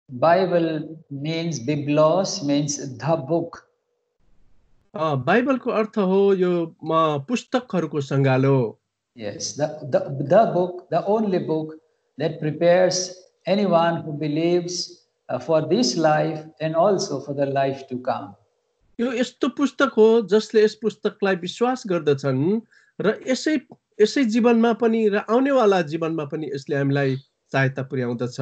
Bible means biblos, means the book. बाइबलको अर्थ हो यो पुस्तकहरूको सङ्गालो. Yes, the book, the only book that prepares anyone who believes for this life and also for the life to come. यो यस्तो पुस्तक हो जसले यस पुस्तकलाई विश्वास गर्दछन् र यसै यसै जीवनमा पनि र आउनेवाला जीवनमा पनि यसले हामीलाई सहायता पुर्याउँदछ.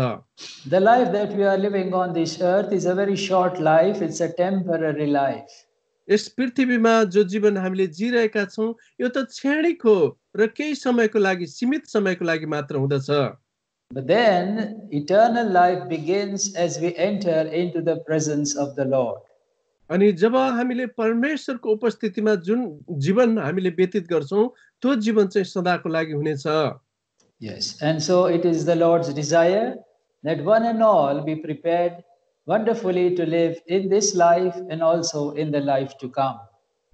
The life that we are living on this earth is a very short life. It's a temporary life. यस पृथ्वीमा जो जीवन हामीले जिरहेका छौं यो त क्षणिक हो र केही समयको लागि सीमित समयको लागि मात्र हुँदछ. But then eternal life begins as we enter into the presence of the Lord. अनि जब हामीले परमेश्वरको उपस्थितिमा जुन जीवन हामीले व्यतीत गर्छौं त्यो जीवन चाहिँ सदाको लागि हुनेछ. Yes, and so it is the Lord's desire that one and all be prepared wonderfully to live in this life and also in the life to come.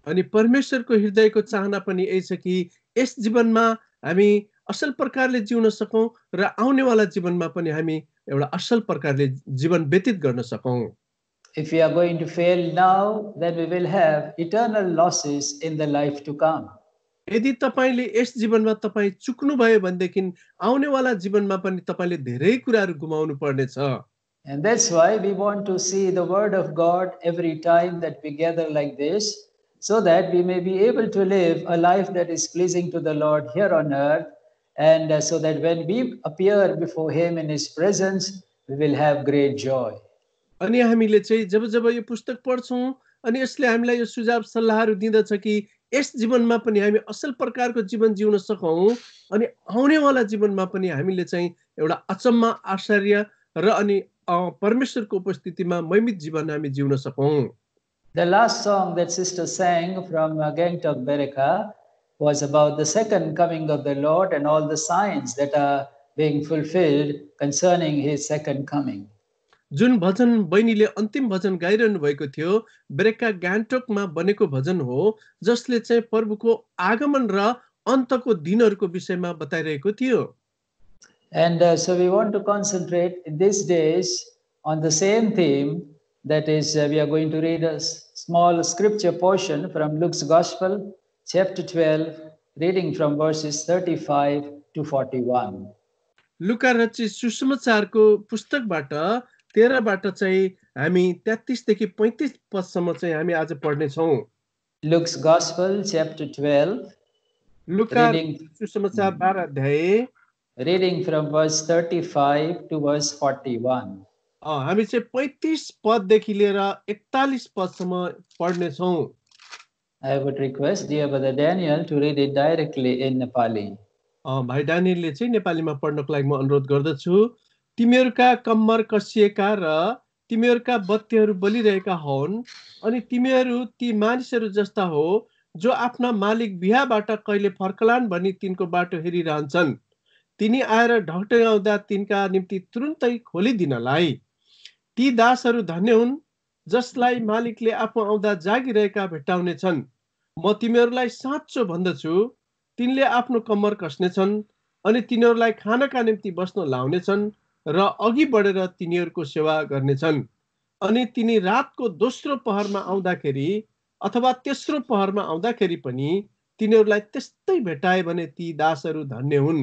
अनि परमेश्वरको हृदयको चाहना पनि यही छ कि यस जीवनमा हामी असल प्रकारले जिउन सकौं र आउनेवाला जीवनमा पनि हामी एउटा असल प्रकारले जीवन व्यतीत गर्न सकौं. If we are going to fail now, then we will have eternal losses in the life to come. यदि तपाईले यस जीवनमा तपाई चुक्नु भयो भनेदेखि आउनेवाला जीवनमा पनि तपाईले धेरै कुराहरू गुमाउनु पर्नेछ. And that's why we want to see the word of God every time that we gather like this, so that we may be able to live a life that is pleasing to the Lord here on earth, and so that when we appear before him in his presence, we will have great joy. अनि हामीले चाहिँ जब जब यो पुस्तक पढ्छौं अनि यसले हामीलाई यो सुझाव सल्लाहहरू दिँदछ कि यस जीवनमा पनि हामी असल प्रकारको जीवन जिउन सकौं अनि आउनेवाला जीवनमा पनि हामीले चाहिँ एउटा अचम्म आश्चर्य र अनि परमेश्वरको उपस्थितिमा महिमित जीवन हामी जिउन सकौं. The last song that sister sang from Gangtok Bereka was about the second coming of the Lord and all the signs that are being fulfilled concerning his second coming. जुन भजन बहिनीले अन्तिम भजन गाइरहनु भएको थियो बेरेका गान्तोकमा बनेको भजन हो जसले चाहिँ प्रभुको आगमन र अन्तको दिनहरूको विषयमा बताइरहेको थियो. And so we want to concentrate in these days on the same theme. That is, we are going to read a small scripture portion from Luke's Gospel, chapter 12, reading from verses 35 to 41. लुका रचित सुसमाचारको पुस्तकबाट 13 बाट चाहिँ हामी 33 देखि 35 पदसम्म चाहिँ हामी आज पढ्ने छौं. Luke's Gospel, chapter 12, लुका सुसमाचार 12 अध्याय reading from verse 35 to verse 41. हामी चाहिँ 35 पददेखि लिएर 41 पदसम्म पढ्ने छौं. I would request dear brother Daniel to read it directly in Nepali. भाइ डानियलले चाहिँ नेपालीमा पढ्नको लागि म अनुरोध गर्दछु. तिमीहरूका कम्मर कसिएका र तिमीहरूका बत्तीहरू बलिरहेका हुन् अनि तिमीहरू ती मानिसहरू जस्ता हो जो आफ्ना मालिक बिहाबाट कहिले फर्कलान् भनी तिनको बाटो हेरिरहन्छन्. तिनी आएर ढकढकाउँदा तिनका निम्ति तुरुन्तै खोलिदिनलाई. ती दासहरू धन्य हुन् जसलाई मालिकले आफू आउँदा जागिरहेका भेट्टाउने छन्. म तिमीहरूलाई साँचो भन्दछु तिनले आफ्नो कम्मर कस्नेछन् अनि तिनीहरूलाई खानका निम्ति बस्न लाउनेछन् र अघि बढेर तिनीहरूको सेवा गर्नेछन्. अनि तिनी रातको दोस्रो पहरमा आउँदाखेरि अथवा तेस्रो पहरमा आउँदाखेरि पनि तिनीहरूलाई त्यस्तै भेटाए भने ती दासहरू धन्य हुन्.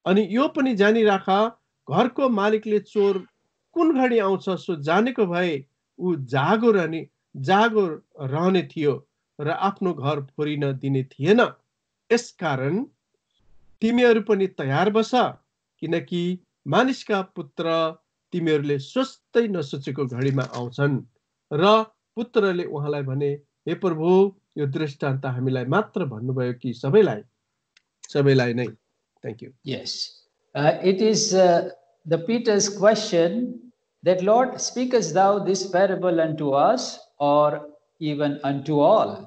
अनि यो पनि जानिराख घरको मालिकले चोर कुन घडी आउँछ सो जानेको भए ऊ जागो रहने थियो र आफ्नो घर फोरिन दिने थिएन. यसकारण तिमीहरू पनि तयार बस किनकि मानिसका पुत्र तिमीहरूले सोच्दै नसोचेको घडीमा आउँछन्. र पुत्रले उहाँलाई भने हे प्रभु यो दृष्टान्त हामीलाई मात्र भन्नुभयो कि सबैलाई नै. Thank you. Yes. It is the Peter's question that Lord, speakest thou this parable unto us or even unto all?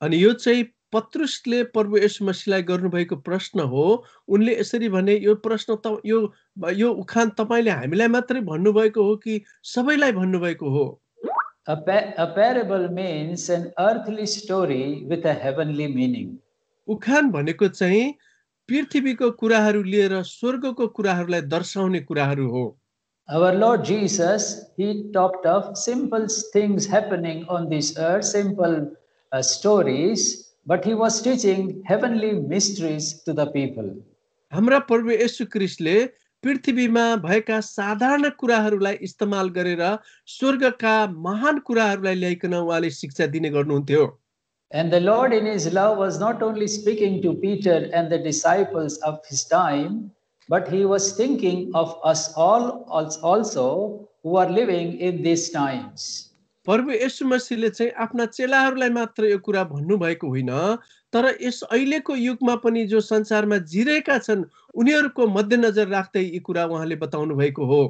अनि यो चाहिँ पत्रुसले प्रभु येशू मसीहलाई गर्नुभएको प्रश्न हो. उनले यसरी भने यो प्रश्न त यो उखान तपाईले हामीलाई मात्रै भन्नुभएको हो कि सबैलाई भन्नुभएको हो. A parable means an earthly story with a heavenly meaning. उखान भनेको चाहिँ पृथ्वीको कुराहरू लिएर स्वर्गको कुराहरूलाई दर्शाउने कुराहरू हो. Our Lord Jesus, he talked of simple things happening on this earth, simple stories, but he was teaching heavenly mysteries to the people. हाम्रा प्रभु येशू ख्रीष्टले पृथ्वीमा भएका साधारण कुराहरूलाई इस्तेमाल गरेर स्वर्गका महान कुराहरूलाई ल्याइकन उहाँले शिक्षा दिने गर्नुहुन्थ्यो। And the Lord in his love was not only speaking to Peter and the disciples of his time, but he was thinking of us all also who are living in these times. प्रभु येशू मसीहले चाहिँ आफ्ना चेलाहरूलाई मात्र यो कुरा भन्नुभएको होइन, तर यस अहिलेको युगमा पनि जो संसारमा जिरहेका छन् उनीहरूको मध्यनजर राख्दै यी कुरा उहाँले बताउनु भएको हो।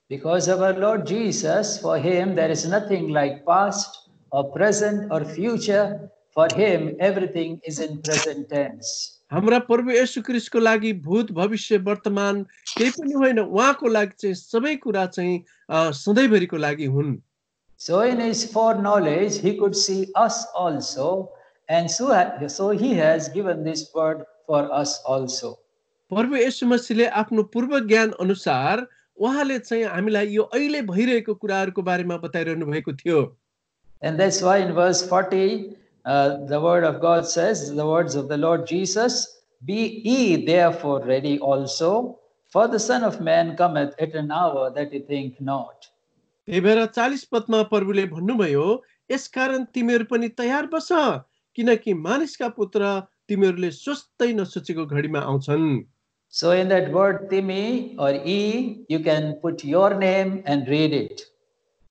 Because of our Lord Jesus, for him there is nothing like past or present or future. For him everything is in present tense. हाम्रा प्रभु येशू ख्रीष्टको लागि भूत भविष्य वर्तमान केही पनि होइन, उहाँको लागि चाहिँ सबै कुरा चाहिँ सधैँभरिको लागि हुन्। So in his foreknowledge, he could see us also, and so he has given this word for us also. प्रभु येशू मसीहले आफ्नो पूर्व ज्ञान अनुसार उहाँले चाहिँ हामीलाई यो अहिले भइरहेको कुराहरूको बारेमा बताइरहनु भएको थियो। And that's why in verse 40, the word of God says, the words of the Lord Jesus, be ye therefore ready also, for the Son of Man cometh at an hour that ye think not. त्यही भएर 40 पदमा प्रभुले भन्नुभयो, यसकारण तिमीहरू पनि तयार बस, किनकि मानिसका पुत्र तिमीहरूले सोच्दै नसोचेको घडीमा आउँछन्। So in that word तिमी or ye, you can put your name and read it.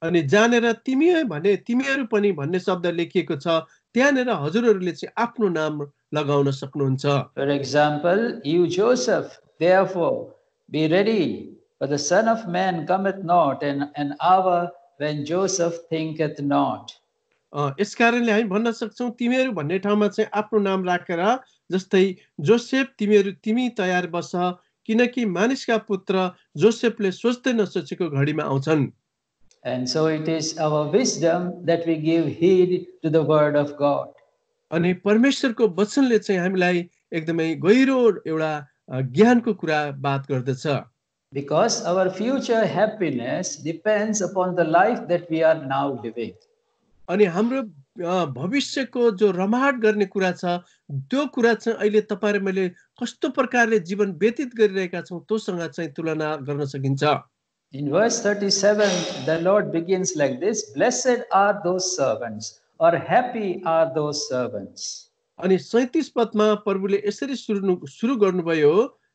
अनि जानेर तिमी भने तिमीहरू पनि भन्ने शब्द लेखिएको छ, त्यहाँनिर हजुरहरूले चाहिँ आफ्नो नाम लगाउन सक्नुहुन्छ। For example, you Joseph, therefore be ready, for the Son of Man cometh not in an hour when Joseph thinketh not. यस कारणले हामी भन्न सक्छौँ तिमीहरू भन्ने ठाउँमा चाहिँ आफ्नो नाम राखेर, जस्तै जोसेफ तिमी तयार बस, किनकि मानिसका पुत्र जोसेफले सोच्दै नसोचेको घडीमा आउँछन्। And so it is our wisdom that we give heed to the word of God. अनि परमेश्वरको वचनले चाहिँ हामीलाई एकदमै गहिरो एउटा ज्ञानको कुरा बात गर्दछ। Because our future happiness depends upon the life that we are now living. अनि हाम्रो भविष्यको जो रमाहट गर्ने कुरा छ, त्यो कुरा चाहिँ अहिले तपाईहरु मैले कस्तो प्रकारले जीवन व्यतीत गरिरहेका छौं त्योसँग चाहिँ तुलना गर्न सकिन्छ। In verse 37, the Lord begins like this, blessed are those servants, or happy are those servants. अनि 37 पदमा प्रभुले यसरी सुरु गर्नुभयो,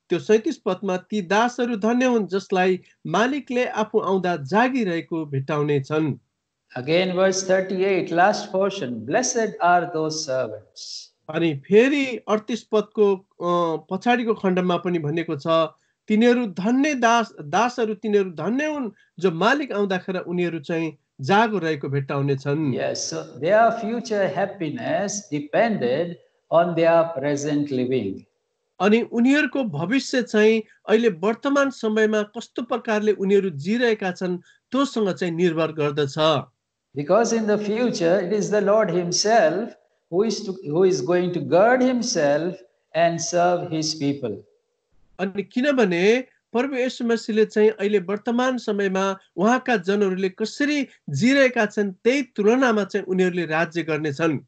त्यो 37 पदमा ती दासहरू धन्य हुन् जसलाई मालिकले आफू आउँदा जागिरहेको भेटाउने छन्। Again verse 38, last portion, blessed are those servants. अनि फेरि 38 पदको पछाडीको खण्डमा पनि भनेको छ, तिनीहरू धन्य दासहरू तिनीहरू धन्य हुन् जो मालिक आउँदाखेरि उनीहरू चाहिँ जागो रहेको भेट्टाउने छन्। Yes, so their future happiness depended on their present living. अनि उनीहरूको भविष्य चाहिँ अहिले वर्तमान समयमा कस्तो प्रकारले उनीहरू जिरहेका छन् त्योसँग चाहिँ निर्भर गर्दछ। Because in the future it is the Lord himself who is going to gird himself and serve his people. अनि किनभने प्रभु येशू मसीहले चाहिँ अहिले वर्तमान समयमा उहाँका जनहरूले कसरी जिरहेका छन् त्यही तुलनामा चाहिँ उनीहरूले राज्य गर्नेछन्।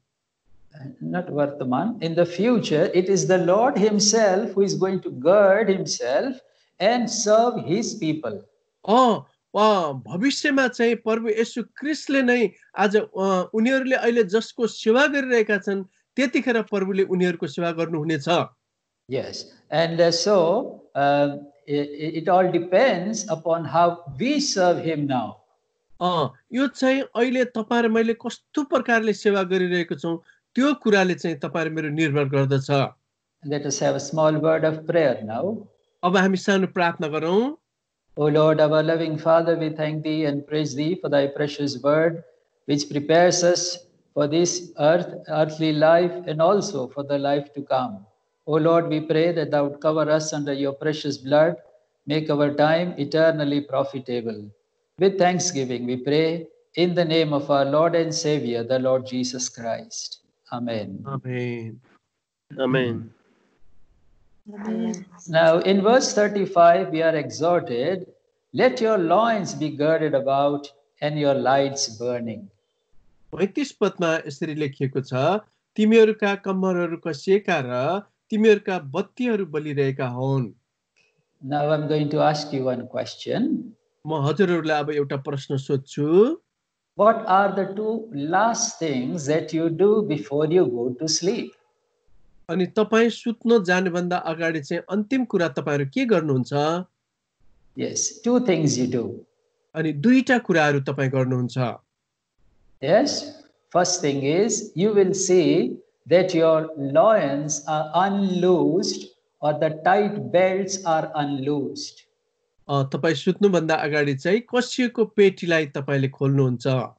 Not Vartaman. In the future, it is the Lord himself who is going to gird himself and serve his people. भविष्यमा चाहिँ प्रभु येशू ख्रीष्टले नै आज उनीहरूले अहिले जसको सेवा गरिरहेका छन् त्यतिखेर प्रभुले उनीहरूको सेवा गर्नुहुनेछ। Yes, and so it all depends upon how we serve him now. यो चाहिँ अहिले तपाईं र मैले कस्तो प्रकारले सेवा गरिरहेको छौं त्यो कुराले चाहिँ तपाईं र मेरो निर्भर गर्दछ। Let us have a small word of prayer now. अब हामी सानो प्रार्थना गरौं। O Lord, our loving Father, we thank thee and praise thee for thy precious word, which prepares us for this earthly life and also for the life to come. O Lord, we pray that thou would cover us under your precious blood, make our time eternally profitable. With thanksgiving, we pray in the name of our Lord and Savior, the Lord Jesus Christ. Amen. Amen. Amen. Now, in verse 35, we are exhorted, Let your loins be girded about and your lights burning. 35 पदमा यसरी लेखिएको छ, तिमीहरूका कम्मरहरू कसिएका र तिमीहरूका बत्तीहरू बलिरहेका हुन्। Now I'm going to ask you one question. म हजुरहरूलाई अब एउटा प्रश्न सोध्छु। What are the two last things that you do before you go to sleep? अनि तपाईं सुत्न जानुभन्दा अगाडि चाहिँ अन्तिम कुरा तपाईहरु के गर्नुहुन्छ? Yes, two things you do. अनि दुईटा कुराहरू तपाई गर्नुहुन्छ। Yes, first thing is you will see that your loins are unloosed or the tight belts are unloosed. तपाई सुत्नुभन्दा अगाडि चाहिँ कसिएको पेटीलाई तपाईले खोल्नुहुन्छ।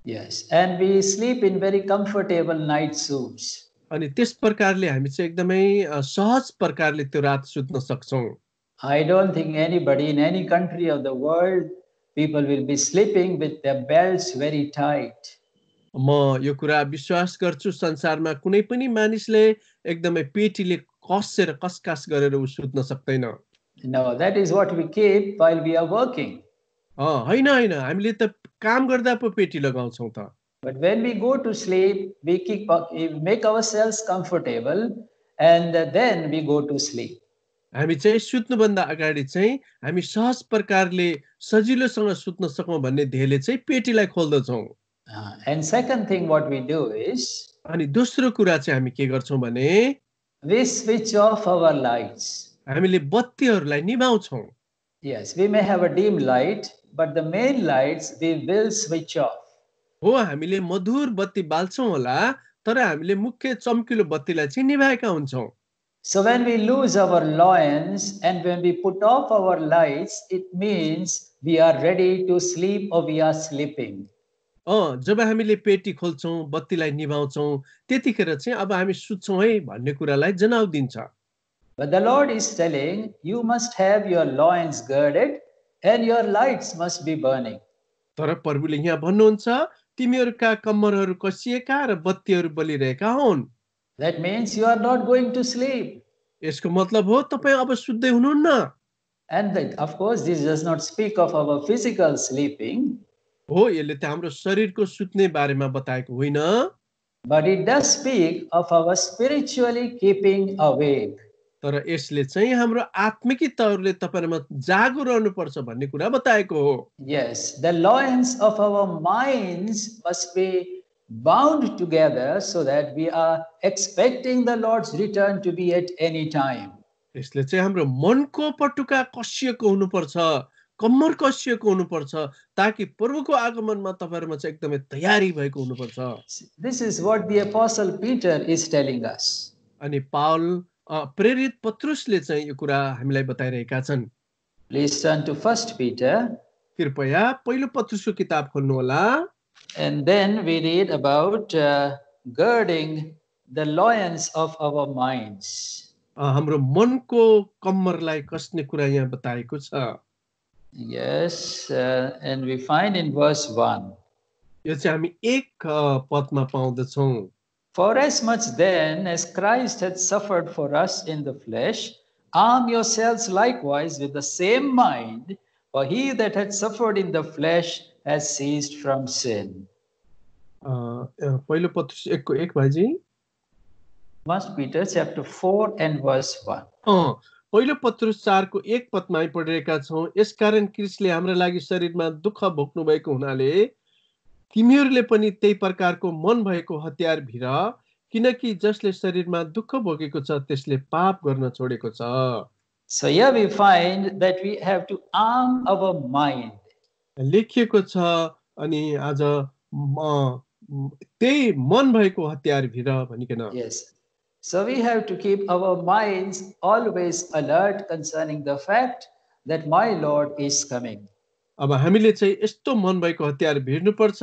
Yes, and we sleep in very comfortable night suits. अनि त्यस प्रकारले हामी चाहिँ एकदमै सहज प्रकारले त्यो रात सुत्न सक्छौं। I don't think anybody in any country of the world people will be sleeping with their belts very tight. म यो कुरा विश्वास गर्छु संसारमा कुनै पनि मानिसले एकदमै पेटीले कसेर कसकास गरेर सुत्न सक्दैन। No, that is what we keep while we are working. हैन हैन हामीले त काम गर्दा पो पेटी लगाउँछौं त। But when we go to sleep, we make ourselves comfortable and then we go to sleep. हामी चाहिँ सुत्नुभन्दा अगाडि चाहिँ हामी सहज प्रकारले सजिलोसँग सुत्न सकौं भन्ने ध्येयले चाहिँ पेटीलाई खोल्दछौं। And second thing what we do is अनि दोस्रो कुरा चाहिँ हामी के गर्छौं भने we switch off our lights. हामीले बत्तीहरूलाई निभाउँछौं। Yes, we may have a dim light, but the main lights we will switch off. हो हामीले मधुर बत्ती बाल्छौं होला, तर हामीले मुख्य चम्किलो बत्तीलाई चाहिँ निभाएका हुन्छौं। So when we lose our loins and when we put off our lights, it means we are ready to sleep or we are sleeping. जब हामीले पेटी खोल्छौं, बत्तीलाई निभाउँछौं, त्यतिखेर चाहिँ अब हामी सुत्छौं है भन्ने कुरालाई जनाउ दिन्छ। But the Lord is telling, you must have your loins girded and your lights must be burning. तर प्रभुले यहाँ भन्नुहुन्छ, तिमीहरूका कम्मरहरू कसिएका र बत्तीहरू बलिरहेका हुन्। That means you are not going to sleep. यसको मतलब हो तपाई अब सुत्दै हुनुहुन्न। And of course, this does not speak of our physical sleeping. हो यसले त हाम्रो शरीरको सुत्ने बारेमा बताएको होइन। But it does speak of our spiritually keeping awake. तर यसले चाहिँ हाम्रो आत्मिकी तौरले तपाईहरुमा जागो रहनुपर्छ भन्ने कुरा बताएको हो। Yes, the loins of our minds must be bound together so that we are expecting the Lord's return to be at any time. यसले चाहिँ हाम्रो मनको पटुका कसिएको हुनुपर्छ, कम्मर कसिएको हुनुपर्छ, ताकि प्रभुको आगमनमा तपाईहरुमा चाहिँ एकदमै तयारी भएको हुनुपर्छ। This is what the apostle Peter is telling us. अनि पाउल प्रेरित पत्रुसले चाहिँ यो कुरा हामीलाई बताइरहेका छन्। Please turn to 1 Peter. कृपया पहिलो पत्रुसको किताब खोल्नु होला। And then we read about girding the loins of our minds. हाम्रो मनको कम्मरलाई कसने कुरा यहाँ बताएको छ। Yes, and we find in verse 1. यो चाहिँ हामी एक पदमा पाउँदछौं। For as much then as Christ had suffered for us in the flesh, arm yourselves likewise with the same mind, for he that had suffered in the flesh has ceased from sin. पहिलो पत्रुस 1 को 1 भाइजी। 1 Peter chapter 4 and verse 1. पहिलो पत्रुस 4 को 1 पदमा पढिरहेका छौं। यसकारण क्रिस्टले हाम्रो लागि शरीरमा दुःख भोग्नु भएको हुनाले तिमीहरूले पनि त्यही प्रकारको मन भएको हतियार भिर, किनकि जसले शरीरमा दुःख भोगेको छ त्यसले पाप गर्न छोडेको छ। So here we find that we have to arm our mind. लेखिएको छ अनि आज त्यही मन भएको हतियार भिर भनिकन। Yes. So we have to keep our minds always alert concerning the fact that my Lord is coming. अब हामीले चाहिँ यस्तो मन भएको हतियार भिर्नु पर्छ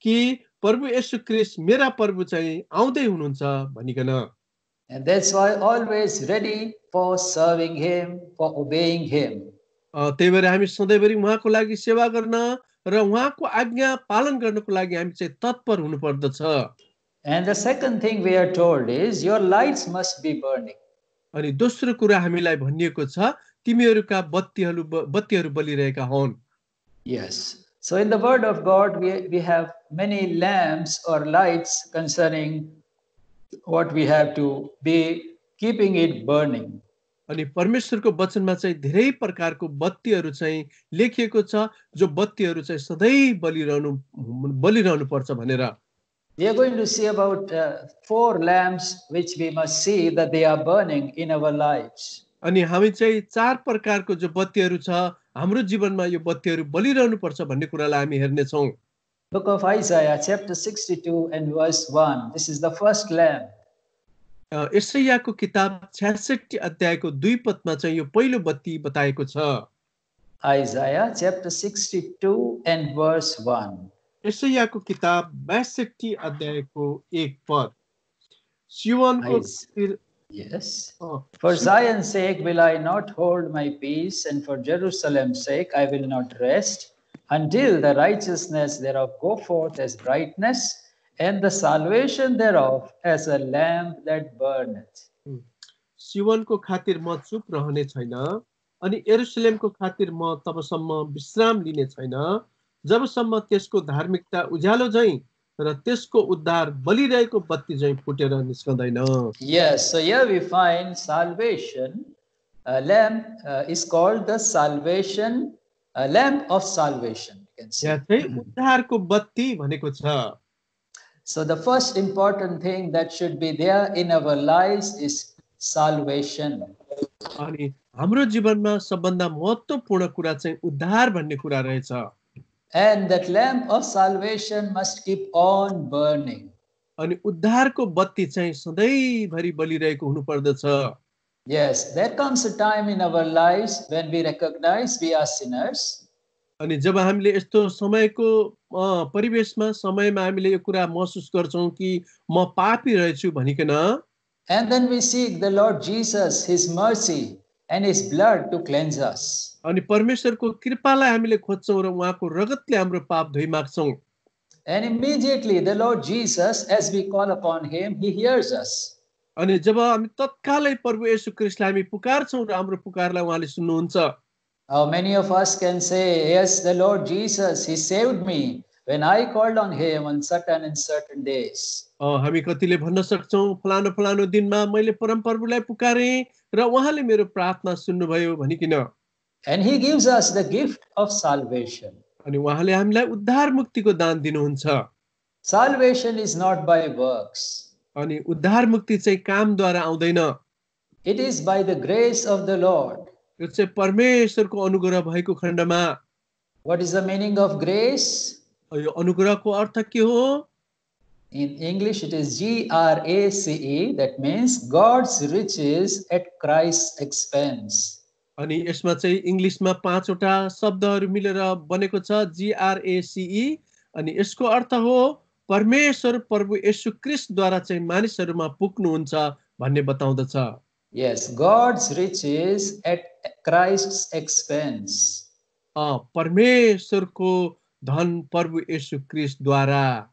कि प्रभु येशू ख्रीष्ट मेरा प्रभु चाहिँ आउँदै हुनुहुन्छ भनिकन। And that's why always ready for serving him, for obeying him. त्यही भएर हामी सधैँभरि उहाँको लागि सेवा गर्न र उहाँको आज्ञा पालन गर्नको लागि हामी चाहिँ तत्पर हुनु पर्दछ। And the second thing we are told is your lights must be burning. अनि दोस्रो कुरा हामीलाई भनिएको छ तिमीहरूका बत्तीहरू बलिरहेका हुन्। Yes. So in the word of God, we have many lamps or lights concerning what we have to be keeping it burning. अनि परमेश्वरको वचनमा चाहिँ धेरै प्रकारको बत्तीहरू चाहिँ लेखिएको छ, जो बत्तीहरू चाहिँ सधैँ बलिरहनु पर्छ भनेर। We are going to see about 4 lamps which we must see that they are burning in our lives. अनि हामी चाहिँ 4 प्रकारको जो बत्तीहरू छ हाम्रो जीवनमा यो बत्तीहरू बलिरहनु पर्छ भन्ने कुरालाई हामी हेर्ने छौं। Book of Isaiah chapter 62 and verse 1. This is the first lamp. यशायाको किताब 66 अध्यायको 2 पदमा चाहिँ यो पहिलो बत्ती बताएको छ। Isaiah chapter 62 and verse 1. यशायाको किताब 62 अध्यायको 1 पद। सियोनको खातिर Yes. For Zion's sake will I not hold my peace, and for Jerusalem's sake I will not rest, until the righteousness thereof go forth as brightness, and the salvation thereof as a lamp that burneth. सियोनको खातिर म चुप रहने छैन, अनि यरुशलेमको खातिर म तबसम्म विश्राम लिने छैन, जबसम्म त्यसको धार्मिकता उज्यालो झैं र त्यसको उद्धार बलिरहेको बत्ती झैं फुटेर निस्कँदैन। Yes, so here we find salvation. Lamp is called the salvation, lamp of salvation. You can say. यहाँ चाहिँ उद्धारको बत्ती भनेको छ। So the first important thing that should be there in our lives is salvation. अनि हाम्रो जीवनमा सबभन्दा महत्त्वपूर्ण कुरा चाहिँ उद्धार भन्ने कुरा रहेछ। And that lamp of salvation must keep on burning. अनि उद्धारको बत्ती चाहिँ सधैँभरि बलिरहेको हुनुपर्दछ। Yes, there comes a time in our lives when we recognize we are sinners. अनि जब हामीले यस्तो समयको परिवेशमा समयमा हामीले यो कुरा महसुस गर्छौं कि म पापी रहेछु भनिकन, and then we seek the Lord Jesus, his mercy and his blood to cleanse us. अनि परमेश्वरको कृपालाई हामीले खोज्छौं र उहाँको रगतले हाम्रो पाप धोइ माग्छौं। And immediately the Lord Jesus, as we call upon him, he hears us. अनि जब हामी तत्कालै प्रभु येशू ख्रीष्टलाई हामी पुकारछौं र हाम्रो पुकारलाई उहाँले सुन्नुहुन्छ। Many of us can say, yes, the Lord Jesus, he saved me when I called on him on certain and certain days. हामी कतिले भन्न सक्छौं फलानो फलानो दिनमा मैले परमप्रभुलाई पुकारे र उहाँले मेरो प्रार्थना सुन्नुभयो भनिकिन। And he gives us the gift of salvation. अनि उहाँले हामीलाई उद्धार मुक्तिको दान दिनुहुन्छ। Salvation is not by works. अनि उद्धार मुक्ति चाहिँ कामद्वारा आउँदैन। It is by the grace of the Lord. यो चाहिँ परमेश्वरको अनुग्रह भएको खण्डमा। What is the meaning of grace? यो अनुग्रहको अर्थ के हो? In English it is grace, that means God's riches at Christ's expense. अनि यसमा चाहिँ इंग्लिशमा 5 वटा शब्दहरू मिलेर बनेको छ GRACE, अनि यसको अर्थ हो परमेश्वर प्रभु येशू ख्रीष्टद्वारा चाहिँ मानिसहरुमा पुग्नुहुन्छ भन्ने बताउँदछ। Yes, God's riches at Christ's expense. परमेश्वरको धन प्रभु येशू ख्रीष्टद्वारा।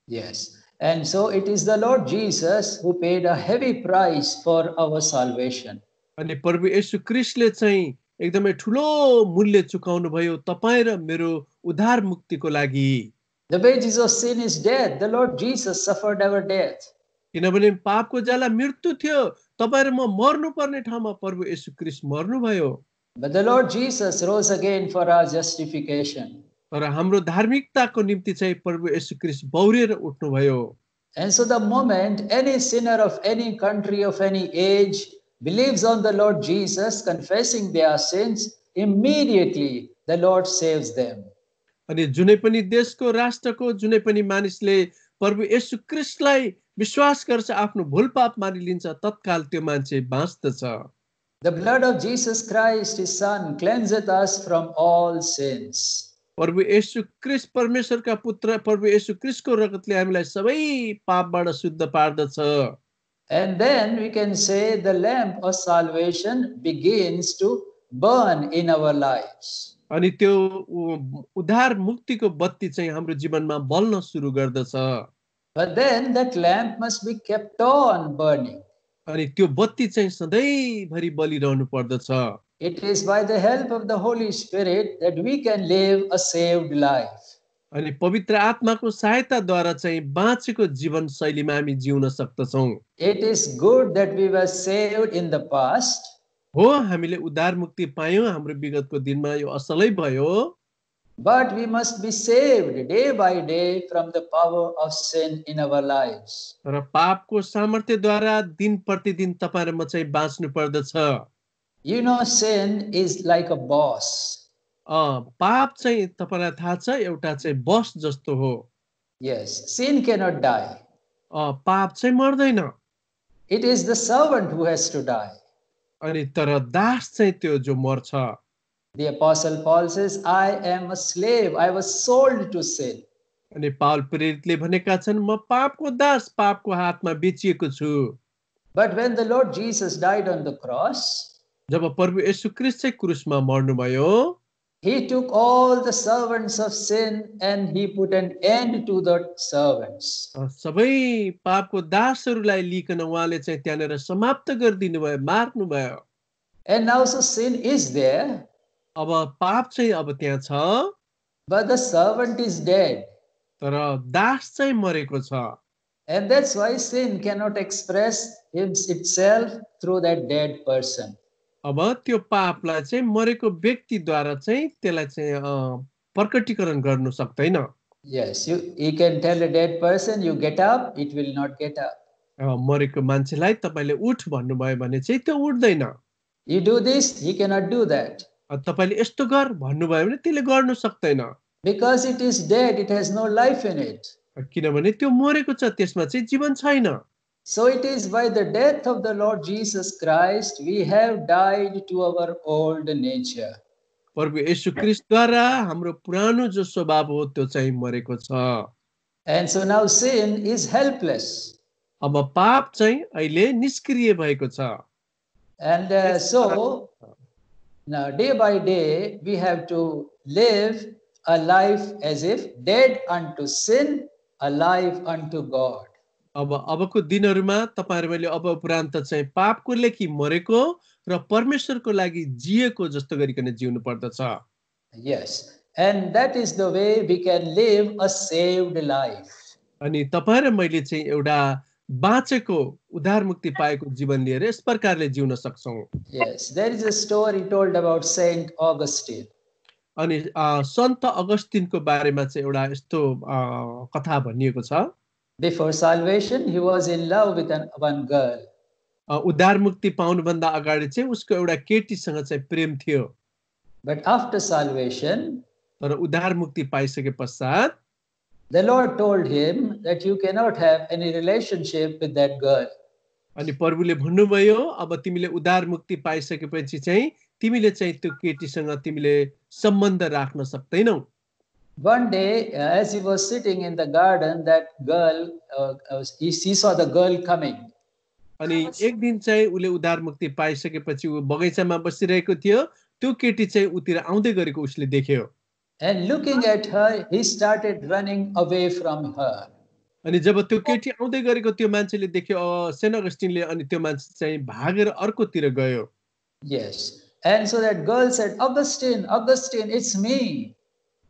Yes, and so it is the Lord Jesus who paid a heavy price for our salvation. अनि प्रभु येशू ख्रीष्टले चाहिँ एकदमै ठूलो मूल्य चुकाउनु भयो तपाई र मेरो उद्धार मुक्तिको लागि। The wages of sin is death. The Lord Jesus suffered our death. किनभने पापको ज्याला मृत्यु थियो, तपाई र म मर्नु पर्ने ठाउँमा प्रभु येशू ख्रीष्ट मर्नु भयो। But the Lord Jesus rose again for our justification. तर हाम्रो धार्मिकताको निम्ति चाहिँ प्रभु येशू ख्रीष्ट बौरेर उठ्नु भयो। And so the moment any sinner of any country, of any age, believes on the Lord Jesus, confessing their sins, immediately the Lord saves them. अनि जुनै पनि देशको राष्ट्रको जुनै पनि मानिसले प्रभु येशू ख्रीष्टलाई विश्वास गर्छ, आफ्नो भूल पाप मानिलिन्छ, तत्काल त्यो मान्छे बाँच्दछ। The blood of Jesus Christ, his son, cleanseth us from all sins. प्रभु येशू ख्रीष्ट परमेश्वरका पुत्र प्रभु येशू ख्रीष्टको रगतले हामीलाई सबै पापबाट शुद्ध पार्दछ। And then we can say the lamp of salvation begins to burn in our lives. अनि त्यो उद्धार मुक्तिको बत्ती चाहिँ हाम्रो जीवनमा बल्न सुरु गर्दछ। But then that lamp must be kept on burning. अनि त्यो बत्ती चाहिँ सधैँभरि बलिरहनु पर्दछ। It is by the help of the Holy Spirit that we can live a saved life. अनि पवित्र आत्माको सहायताद्वारा चाहिँ बाँचेको जीवन शैलीमा हामी जिउन सक्दछौँ। It is good that we were saved in the past, हो, हामीले उद्धार मुक्ति पायौँ, हाम्रो विगतको दिनमा यो असलै भयो। but we must be saved day by day from the power of sin in our lives. तर पापको सामर्थ्यद्वारा दिन प्रतिदिन तपाईँ र म चाहिँ बाँच्नु पर्दछ। You know, sin is like a boss. पाप चाहिँ तपाईलाई थाहा छ एउटा चाहिँ बस जस्तो हो। Yes, sin cannot die. पाप चाहिँ मर्दैन। It is the servant who has to die. अनि तर दास चाहिँ त्यो जो मर्छ। The Apostle Paul says, I am a slave. I was sold to sin. अनि पाउल प्रेरितले भनेका छन् म पापको दास, पापको हातमा बेचिएको छु। But when the Lord Jesus died on the cross, जब प्रभु येशू ख्रीष्ट चाहिँ क्रुसमा मर्नुभयो, he took all the servants of sin and he put an end to the servants. सबै पापको दासहरूलाई लिकन उहाँले चाहिँ त्यहाँनिर समाप्त गरिदिनु भयो, मार्नु भयो। And now so sin is there, अब पाप चाहिँ अब त्यहाँ छ, but the servant is dead. तर दास चाहिँ मरेको छ। And that's why sin cannot express itself through that dead person. अब त्यो पापलाई चाहिँ मरेको व्यक्तिद्वारा चाहिँ त्यसलाई चाहिँ प्रकटीकरण गर्नु सक्दैन। Yes, you can tell a dead person, you get up, it will not get up. मरेको मान्छेलाई तपाईले उठ भन्नुभयो भने चाहिँ त्यो उठ्दैन। You do this, he cannot do that. तपाईले यस्तो गर भन्नुभयो भने त्यसले गर्न सक्दैन। Because it is dead, it has no life in it. किनभने त्यो मरेको छ, त्यसमा चाहिँ जीवन छैन। So it is by the death of the Lord Jesus Christ we have died to our old nature. प्रभु येशू ख्रीष्टद्वारा हाम्रो पुरानो जो स्वभाव हो त्यो चाहिँ मरेको छ। And so now sin is helpless. अब पाप चाहिँ अहिले निष्क्रिय भएको छ। And so now day by day we have to live a life as if dead unto sin, alive unto God. अबको दिनहरुमा तपाईहरुले अब उपरान्त चाहिँ पापको लागि मरेको र परमेश्वरको लागि जिएको जस्तो गरिकन जिउनु पर्दछ। Yes, and that is the way we can live a saved life. अनि तपाई र मैले चाहिँ एउटा बाँचेको उद्धार मुक्ति पाएको जीवन लिएर यस प्रकारले जिउन सक्छौं। Yes, there is a story told about Saint Augustine. अनि सन्त अगस्टिनको बारेमा चाहिँ एउटा यस्तो कथा भनिएको छ। Before salvation, he was in love with one girl. उद्धार मुक्ति पाउनु भन्दा अगाडि चाहिँ उसको एउटा केटीसँग चाहिँ प्रेम थियो। But after salvation, तर उद्धार मुक्ति पाइसके पश्चात the Lord told him that you cannot have any relationship with that girl. अनि प्रभुले भन्नुभयो अब तिमीले उद्धार मुक्ति पाइसकेपछि चाहिँ तिमीले चाहिँ त्यो केटीसँग तिमीले सम्बन्ध राख्न सक्दैनौ। One day, as he was sitting in the garden, that girl, he saw the girl coming. अनि एक दिन चाहिँ उले उद्धार मुक्ति पाइसकेपछि उ बगैँचामा बसिरहेको थियो, त्यो केटी चाहिँ उतिर आउँदै गरेको उसले देख्यो। And looking at her, he started running away from her. अनि जब त्यो केटी आउँदै गरेको त्यो मान्छेले देख्यो सेन्ट अगस्टिनले, अनि त्यो मान्छे चाहिँ भागेर अर्कोतिर गयो। Yes. And so that girl said, Augustine, Augustine, it's me.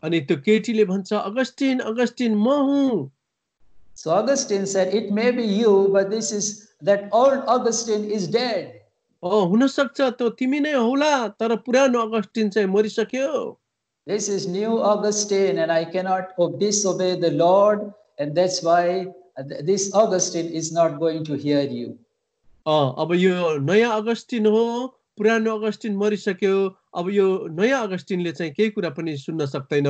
अनि त्यो केटीले भन्छ अगस्टिन अगस्टिन म हुँ। So Augustine said, it may be you, but this is that old Augustine is dead. हुन सक्छ त्यो तिमी नै होला, तर पुरानो अगस्टिन चाहिँ मरिसक्यो। This is new Augustine, and I cannot disobey the Lord, and that's why this Augustine is not going to hear you. अब यो नयाँ अगस्टिन हो, पुरानो अगस्टिन मरिसक्यो, अब यो नयाँ अगस्टिनले चाहिँ केही कुरा पनि सुन्न सक्दैन।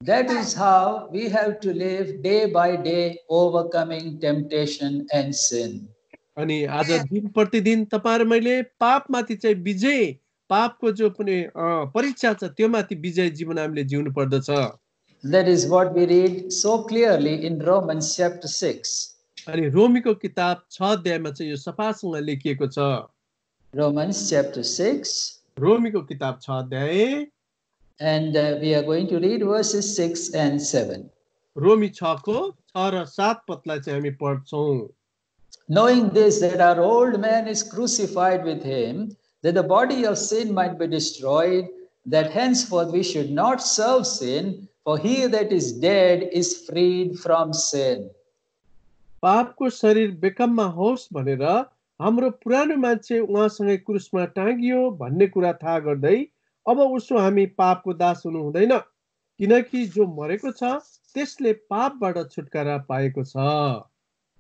That is how we have to live day by day, overcoming temptation and sin. अनि आज दिन प्रतिदिन तपाई र मैले पापमाथि चाहिँ विजय, पापको जो पनि परीक्षा छ त्यो माथि विजय जीवन हामीले जिउनु पर्दछ। That is what we read so clearly in Romans chapter 6. अनि रोमीको किताब 6 अध्यायमा चाहिँ यो सफासँग लेखिएको छ। Romans chapter 6. रोमीको किताब 6 अध्याय, and we are going to read verses 6 and 7. रोमी 6 को 6 र 7 पदलाई चाहिँ हामी पढ्छौं। Knowing this, that our old man is crucified with him, that the body of sin might be destroyed, that henceforth we should not serve sin, for he that is dead is freed from sin. पापको शरीर बेकममा होस् भनेर हाम्रो पुरानो मान्छे उहाँसँगै क्रुसमा टाँगियो भन्ने कुरा थाहा गर्दै अब उसो हामी पापको दास हुनु हुँदैन, किनकि जो मरेको छ त्यसले पापबाट छुटकारा पाएको छ।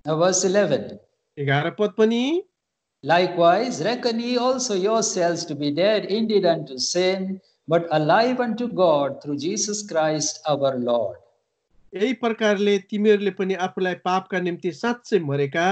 Now verse 11. 11 पद पनि, Likewise, reckon ye also yourselves to be dead indeed unto sin, but alive unto God through Jesus Christ our Lord. यही प्रकारले तिमीहरूले पनि आफूलाई पापका निम्ति साँच्चै मरेका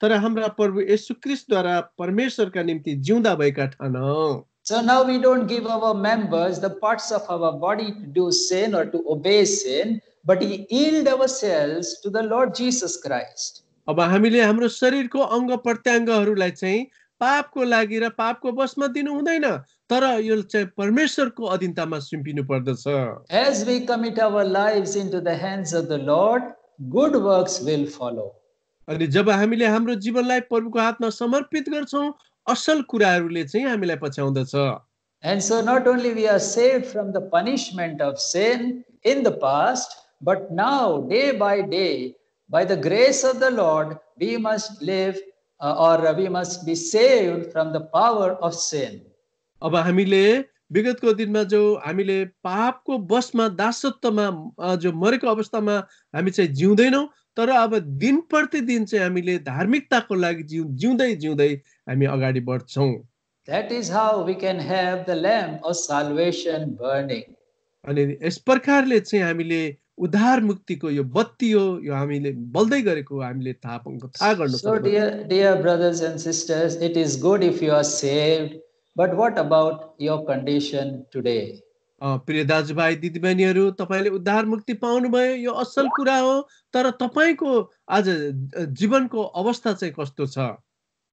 तर हाम्रा प्रभु येशू ख्रीष्टद्वारा परमेश्वरका निम्ति जिउँदा भएका ठानौ। So now we don't give our members the parts of our body to do sin or to obey sin, but we yield ourselves to the Lord Jesus Christ. अब हामीले हाम्रो शरीरको अङ्ग प्रत्याङ्गहरूलाई चाहिँ पापको लागि र पापको वशमा दिनु हुँदैन, तर यो चाहिँ परमेश्वरको अधीनतामा सुम्पिनु पर्दछ। As we commit our lives into the hands of the Lord, good works will follow. अनि जब हामीले हाम्रो जीवनलाई प्रभुको हातमा समर्पित गर्छौं, असल कुराहरूले चाहिँ हामीलाई पछ्याउँदछ। And so not only we are saved from the punishment of sin in the past, but now day by day, by the grace of the Lord, we must live or we must be saved from the power of sin. अब हामीले विगतको दिनमा जो हामीले पापको वशमा दासत्वमा जो मरेको अवस्थामा हामी चाहिँ जिउँदैनौं, तर अब दिन प्रतिदिन चाहिँ हामीले धार्मिकताको लागि जिउँदै जिउँदै हामी अगाडि बढ्छौं। That is how we can have the lamp of salvation burning. अनि यस प्रकारले चाहिँ हामीले उद्धार मुक्तिको यो बत्ती हो, यो हामीले बल्दै गरेको हामीले थाहा गर्न So सक्छौं। dear brothers and sisters, it is good if you are saved, but what about your condition today? प्रिय दाजुभाइ दिदीबहिनीहरू, तपाईले उद्धार मुक्ति पाउनुभयो, यो असल कुरा हो, तर तपाईको आज जीवनको अवस्था चाहिँ कस्तो छ?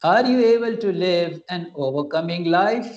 Are you able to live an overcoming life?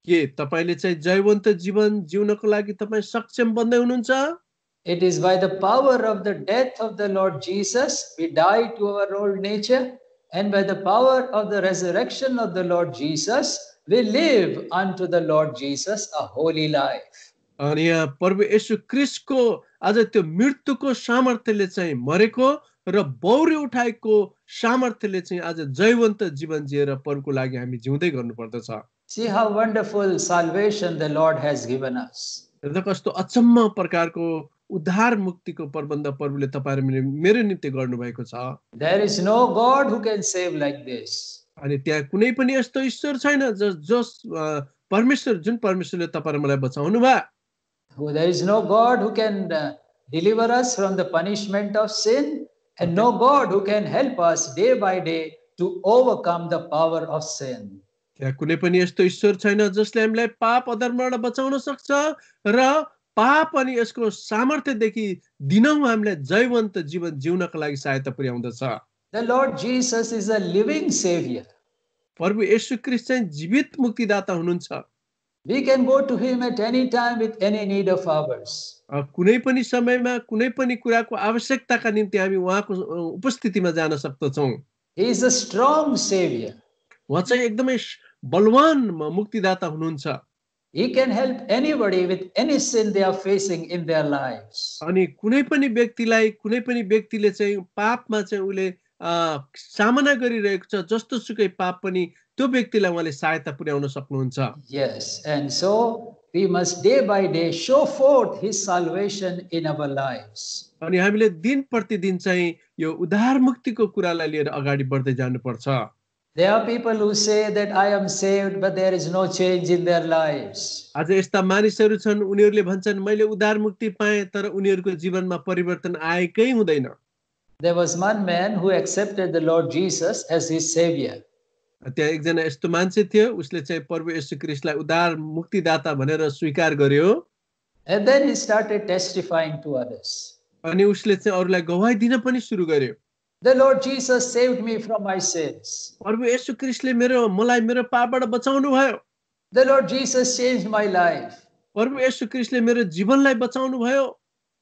के तपाईले चाहिँ जयवन्त जीवन जिउनको लागि तपाई सक्षम बन्दै हुनुहुन्छ? It is by the power of the death of the Lord Jesus we die to our old nature, and by the power of the resurrection of the Lord Jesus we live unto the Lord Jesus a holy life. अनि यहाँ प्रभु येशू ख्रीष्टको आज त्यो मृत्युको सामर्थ्यले चाहिँ मरेको र बौरी उठाएको सामर्थ्यले चाहिँ आज जयवन्त जीवन जिएर प्रभुको लागि हामी जिउँदै गर्नुपर्दछ। See how wonderful salvation the Lord has given us. र कस्तो अचम्म प्रकारको उद्धार मुक्तिको प्रबन्ध प्रभुले तपाईहरु मेरो निम्ति गर्नुभएको छ। There is no God who can save like this. अनि त्यहाँ कुनै पनि यस्तो ईश्वर छैन जस परमेश्वर जुन परमेश्वरले तपाईहरु मलाई बचाउनु भयो। There is no God who can deliver us from the punishment of sin, and no God who can help us day by day to overcome the power of sin. त्यहाँ कुनै पनि यस्तो ईश्वर छैन जसले हामीलाई पाप अधर्मबाट बचाउन सक्छ र पाप अनि यसको सामर्थ्यदेखि दिनौं हामीलाई जयवन्त जीवन जिउनको लागि सहायता पुर्याउँदछ। The Lord Jesus is a living Savior. प्रभु येशू ख्रीष्ट चाहिँ जीवित मुक्तिदाता हुनुहुन्छ। We can go to him at any time with any need of ours. कुनै पनि समयमा कुनै पनि कुराको आवश्यकताका निम्ति हामी उहाँको उपस्थितिमा जान सक्दछौं। He is a strong Savior. उहाँ चाहिँ एकदमै बलवान मुक्तिदाता हुनुहुन्छ। He can help anybody with any sin they are facing in their lives. अनि कुनै पनि व्यक्तिले चाहिँ पापमा चाहिँ उले सामना गरिरहेको छ, जस्तो सुकै पाप पनि त्यो व्यक्तिलाई उहाँले सहायता पुर्याउन सक्नुहुन्छ। Yes, and so we must day by day show forth his salvation in our lives. अनि हामीले दिन प्रतिदिन चाहिँ यो उद्धार मुक्तिको कुरालाई लिएर अगाडि बढ्दै जानुपर्छ। There are people who say that I am saved, but there is no change in their lives. आज यस्ता मानिसहरू छन्, उनीहरूले भन्छन् मैले उद्धार मुक्ति पाएँ तर उनीहरूको जीवनमा परिवर्तन आएकै हुँदैन। There was one man who accepted the Lord Jesus as his Savior. त्यहाँ एकजना यस्तो मान्छे थियो, उसले चाहिँ प्रभु येशू ख्रीष्टलाई उद्धार मुक्तिदाता भनेर स्वीकार गर्यो। And then he started testifying to others. अनि उसले चाहिँ अरूलाई गवाही दिन पनि सुरु गर्यो। The Lord Jesus saved me from my sins. प्रभु येशू ख्रीष्टले मलाई मेरो पापबाट बचाउनु भयो। The Lord Jesus changed my life. प्रभु येशू ख्रीष्टले मेरो जीवनलाई बचाउनु भयो।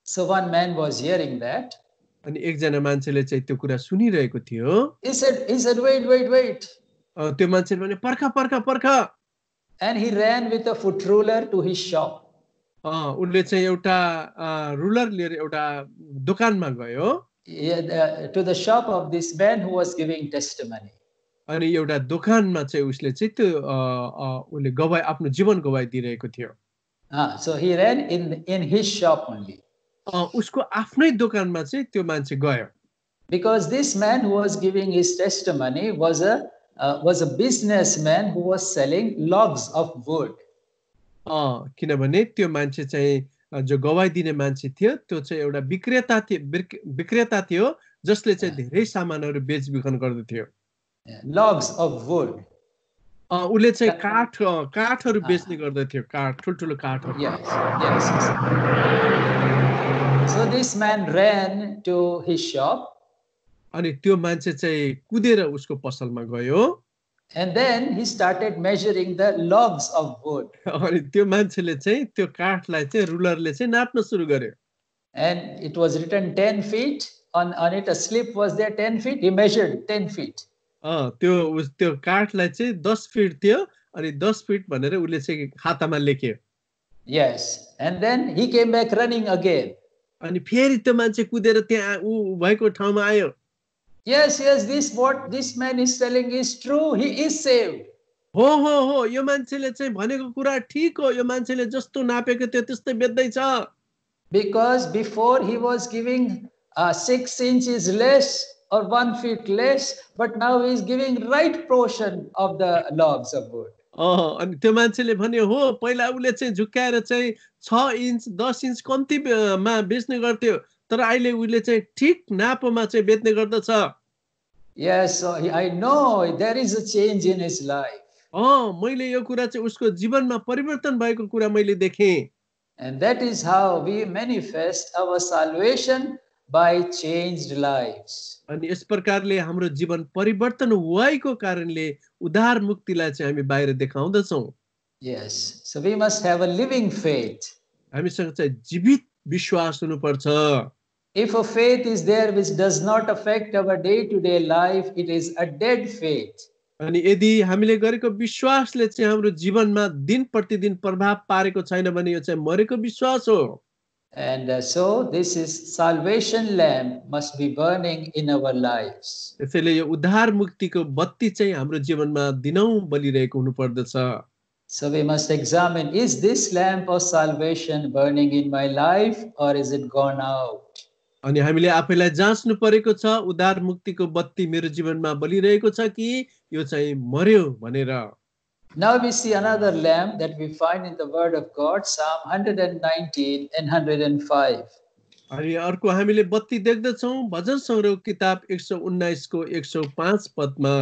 So one man was hearing that. अनि एकजना मान्छेले चाहिँ त्यो कुरा सुनिरहेको थियो। He said, wait. त्यो मान्छेले भने पर्ख पर्ख पर्ख। and he ran with a foot ruler to his shop. उनले चाहिँ एउटा रुलर लिएर एउटा दोकानमा गयो To the shop of this man who was giving testimony. अनि एउटा दोकानमा चाहिँ उसले चाहिँ त्यो उसले गवाई आफ्नो जीवन गवाई दिइरहेको थियो So he ran in his shop only. उसको आफ्नै दोकानमा चाहिँ त्यो मान्छे गयो Because this man who was giving his testimony was a businessman who was selling logs of wood. किनभने त्यो मान्छे चाहिँ जो गवाई दिने मान्छे थियो त्यो चाहिँ एउटा विक्रेता थियो जसले चाहिँ धेरै सामानहरू बेचबिखन गर्दथ्यो logs of wood. उसले चाहिँ काठहरू बेच्ने गर्दथ्यो ठुल्ठुलो काठहरू Yes. So this man ran to his shop. अनि त्यो मान्छे चाहिँ कुदेर उसको पसलमा गयो And then he started measuring the logs of wood. अनि त्यो मान्छेले चाहिँ त्यो काठलाई चाहिँ रुलरले चाहिँ नाप्न सुरु गर्यो And it was written 10 feet. On it a slip was there 10 feet. He measured 10 feet. त्यो काठलाई चाहिँ 10 फिट थियो अनि 10 फिट भनेर उसले चाहिँ खातामा लेख्यो Yes. And then he came back running again. अनि फेरि त्यो मान्छे कुदेर त्यहाँ उ भएको ठाउँमा आयो Yes, what this man is telling is true. He is saved. हो यो मान्छेले चाहिँ भनेको कुरा ठीक हो यो मान्छेले जस्तो नापेको थियो त्यस्तै बेच्दैछ Because before he was giving 6 inches less or 1 feet less, but now he is giving right portion of the logs of wood. अनि त्यो मान्छेले भन्यो हो पहिला उसले चाहिँ झुक्काएर चाहिँ 6 इन्च 10 इन्च कम्तीमा बेच्ने गर्थ्यो तर अहिले उसले चाहिँ ठीक नापोमा चाहिँ बेच्ने गर्दछ Yes, so I know there is a change in his life. मैले यो कुरा चाहिँ उसको जीवनमा परिवर्तन भएको कुरा मैले देखेँ And that is how we manifest our salvation by changed lives. अनि यस प्रकारले हाम्रो जीवन परिवर्तन भएको कारणले उद्धार मुक्तिलाई चाहिँ हामी बाहिर देखाउँदछौं Yes, so we must have a living faith. हामीसँग चाहिँ जीवित विश्वास हुनुपर्छ If a faith is there which does not affect our day-to-day life, it is a dead faith. अनि यदि हामीले गरेको विश्वासले चाहिँ हाम्रो जीवनमा दिन प्रतिदिन प्रभाव पारेको छैन भने यो चाहिँ मरेको विश्वास हो And so this is salvation lamp must be burning in our lives. त्यसैले यो उद्धार मुक्तिको बत्ती चाहिँ हाम्रो जीवनमा दिनौं बलिरहेको हुनुपर्दछ So we must examine, is this lamp of salvation burning in my life or is it gone out? अनि हामीले आफैलाई जाँच्नु परेको छ उद्धार मुक्तिको बत्ती मेरो जीवनमा बलिरहेको छ कि यो चाहिँ मर्यो भनेर Now we see another lamp that we find in the word of God, Psalm 119 and 105. अनि अर्को हामीले बत्ती देख्दछौं भजन संग्रह किताब 119 को 105 पदमा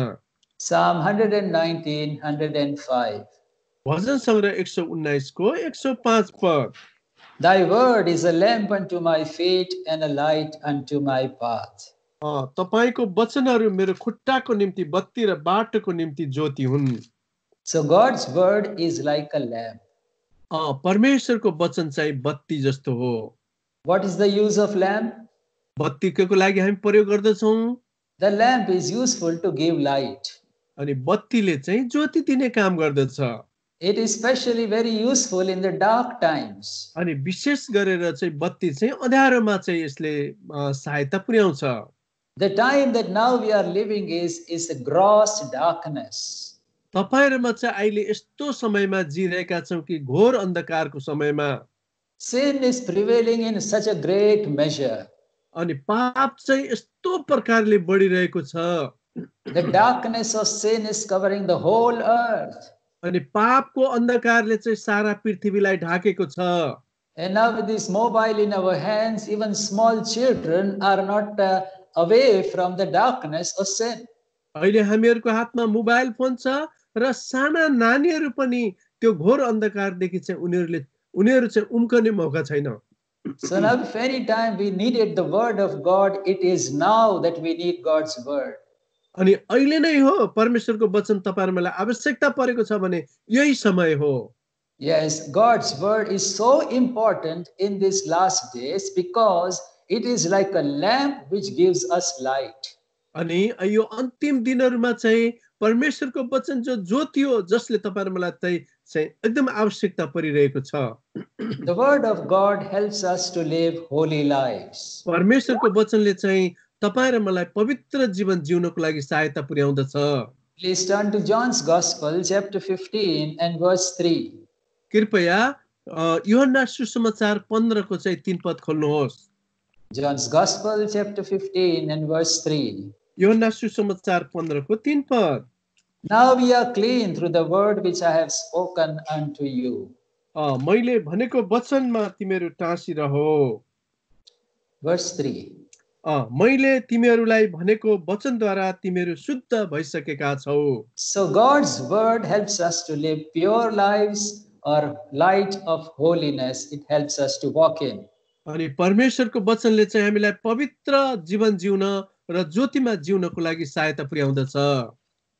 Psalm 119, 105. भजन संग्रह 119 को 105 पद Thy word is a lamp unto my feet and a light unto my path. तपाईको वचनहरू मेरो खुट्टाको निम्ति बत्ती र बाटोको निम्ति ज्योति हुन् So God's word is like a lamp. परमेश्वरको वचन चाहिँ बत्ती जस्तो हो What is the use of lamp? बत्तीको लागि हामी प्रयोग गर्दछौं The lamp is useful to give light. अनि बत्तीले चाहिँ ज्योति दिने काम गर्दछ It is especially very useful in the dark times. अनि विशेष गरेर चाहिँ बत्ती चाहिँ अँध्यारोमा चाहिँ यसले सहायता पुर्याउँछ The time that now we are living is a gross darkness. तपाईहरुमा चाहिँ अहिले यस्तो समयमा जिरहेका छौं कि घोर अन्धकारको समयमा Sin is prevailing in such a great measure. अनि पाप चाहिँ यस्तो प्रकारले बढिरहेको छ The darkness of sin is covering the whole earth. अनि पापको अन्धकारले चाहिँ सारा पृथ्वीलाई ढाकेको छ And now with this mobile in our hands, even small children are not away from the darkness of sin. अहिले हामीहरुको हातमा मोबाइल फोन छ र साना नानीहरु पनि त्यो घोर अन्धकारदेखि चाहिँ उनीहरु चाहिँ उम्कने मौका छैन So now if any time we needed the word of God, it is now that we need God's word. अनि अहिले नै हो परमेश्वरको वचन तपाईहरुलाई आवश्यकता परेको छ भने यही समय हो Yes, God's word is so important in these last days because it is like a lamp which gives us light. अनि यो अन्तिम दिनहरुमा चाहिँ परमेश्वरको वचन जो ज्योति हो जसले तपाईँ र मलाई चाहिँ एकदम आवश्यकता परिरहेको छ। The word of God helps us to live holy lives. परमेश्वरको वचनले चाहिँ तपाईँ र मलाई पवित्र जीवन जिउनको लागि सहायता पुर्याउँदछ। Please turn to John's Gospel, chapter 15 and verse 3. कृपया यूहन्ना सुसमाचार 15 को चाहिँ 3 पद खोल्नुहोस्। John's Gospel, chapter 15 and verse 3. यूहन्ना सुसमाचार 15 को 3 पद। Now we are clean through the word which I have spoken unto you. मैले भनेको वचनमा तिमीहरू टाँसिरहो। Verse 3. मैले तिमीहरूलाई भनेको वचनद्वारा तिमीहरू शुद्ध भइसकेका छौ। So God's word helps us to live pure lives or light of holiness. It helps us to walk in. अनि परमेश्वरको वचनले चाहिँ हामीलाई पवित्र जीवन जिउन र ज्योतिमा जिउनको लागि सहायता पुर्याउँदछ।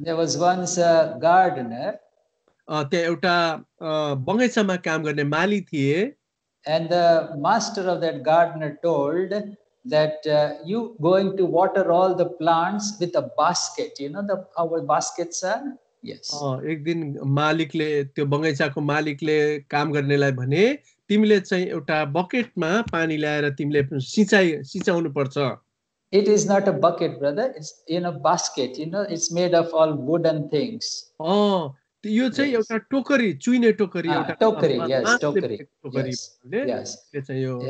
There was once a gardener. त्यहाँ एउटा बगैँचामा काम गर्ने माली थिए। And the master of that gardener told that you going to water all the plants with a basket. You know our baskets are? Yes. एक दिन मालिकले त्यो बगैँचाको मालिकले काम गर्नेलाई भने तिमीले चाहिँ एउटा बकेटमा पानी ल्याएर तिमीले सिंचाउनु पर्छ। It is not a bucket, brother. It's in a basket. It's made of all wooden things. यो चाहिँ एउटा टोकरी, चुइने टोकरी, एउटा टोकरी, yes, टोकरी. Yes. चाहिँ यो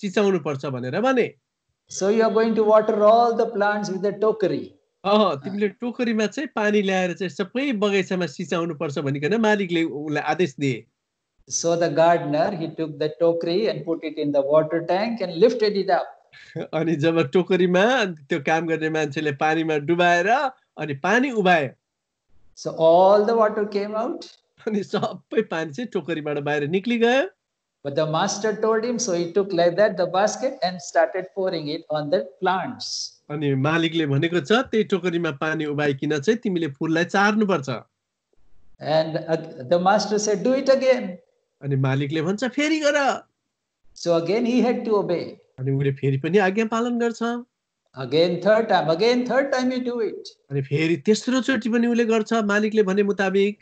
सिंचाउनु पर्छ भनेर भने। So you are going to water all the plants with the टोकरी. तिमीले टोकरीमा चाहिँ पानी ल्याएर चाहिँ सबै बगैँचामा सिंचाउनु पर्छ भनिकन मालिकले उनलाई आदेश दिए। So the gardener, he took the टोकरी and put it in the water tank and lifted it up. अनि जब टोकरीमा त्यो काम गर्ने मान्छेले पानीमा डुबाएर अनि पानी उभाए। So all the water came out. अनि सबै पानी चाहिँ टोकरीबाट बाहिर निक्ली गयो। But the master told him, so he took like that the basket and started pouring it on the plants. अनि मालिकले भनेको छ त्यही टोकरीमा पानी उभाइकिन चाहिँ तिमीले फूललाई चार्नु पर्छ। And the master said, do it again. अनि मालिकले भन्छ फेरि गर। So again he had to obey. अनि उले फेरि पनि आज्ञा पालन गर्छ। Again third time you do it. अनि फेरि तेस्रो चोटी पनि उले गर्छ मालिकले भने मुताबिक।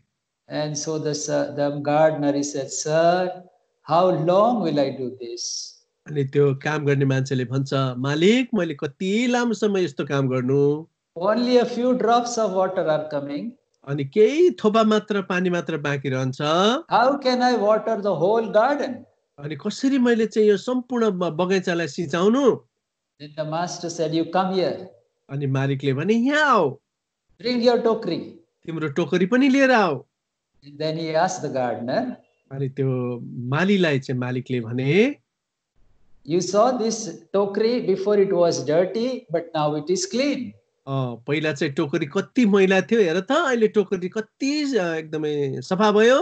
And so the gardener, he said, sir, how long will I do this? अनि त्यो काम गर्ने मान्छेले भन्छ मालिक मैले कति लामो समय यस्तो काम गर्नु। Only a few drops of water are coming. अनि केही थोपा मात्र पानी मात्र बाँकी रहन्छ। How can I water the whole garden? अनि कसरी मैले चाहिँ यो सम्पूर्ण बगैँचालाई सिंचाउनु? Then the master said, you come here. अनि मालिकले भने यहाँ आऊ। Bring your टोकरी. तिम्रो टोकरी पनि लिएर आऊ। Then he asked the gardener. अनि त्यो मालीलाई चाहिँ मालिकले भने You saw this टोकरी before it was dirty, but now it is clean. पहिला चाहिँ टोकरी कति मैला थियो हेर त अहिले टोकरी कति एकदमै सफा भयो।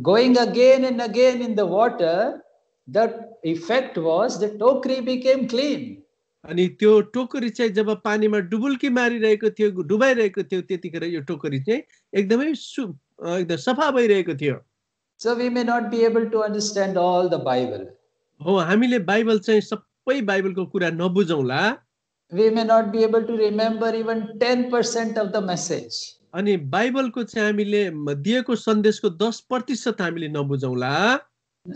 Going again and again in the water, the effect was the टोकरी became clean. अनि त्यो टोकरी चाहिँ जब पानीमा डुबुल्की मारिरहेको थियो, डुबाइरहेको थियो, त्यतिखेर यो टोकरी चाहिँ एकदमै एकदम सफा भइरहेको थियो। So we may not be able to understand all the Bible. हो हामीले बाइबल चाहिँ सबै बाइबलको कुरा नबुझौला। We may not be able to remember even 10% of the message. अनि बाइबलको चाहिँ हामीले दिएको सन्देशको 10% हामीले नबुझौला।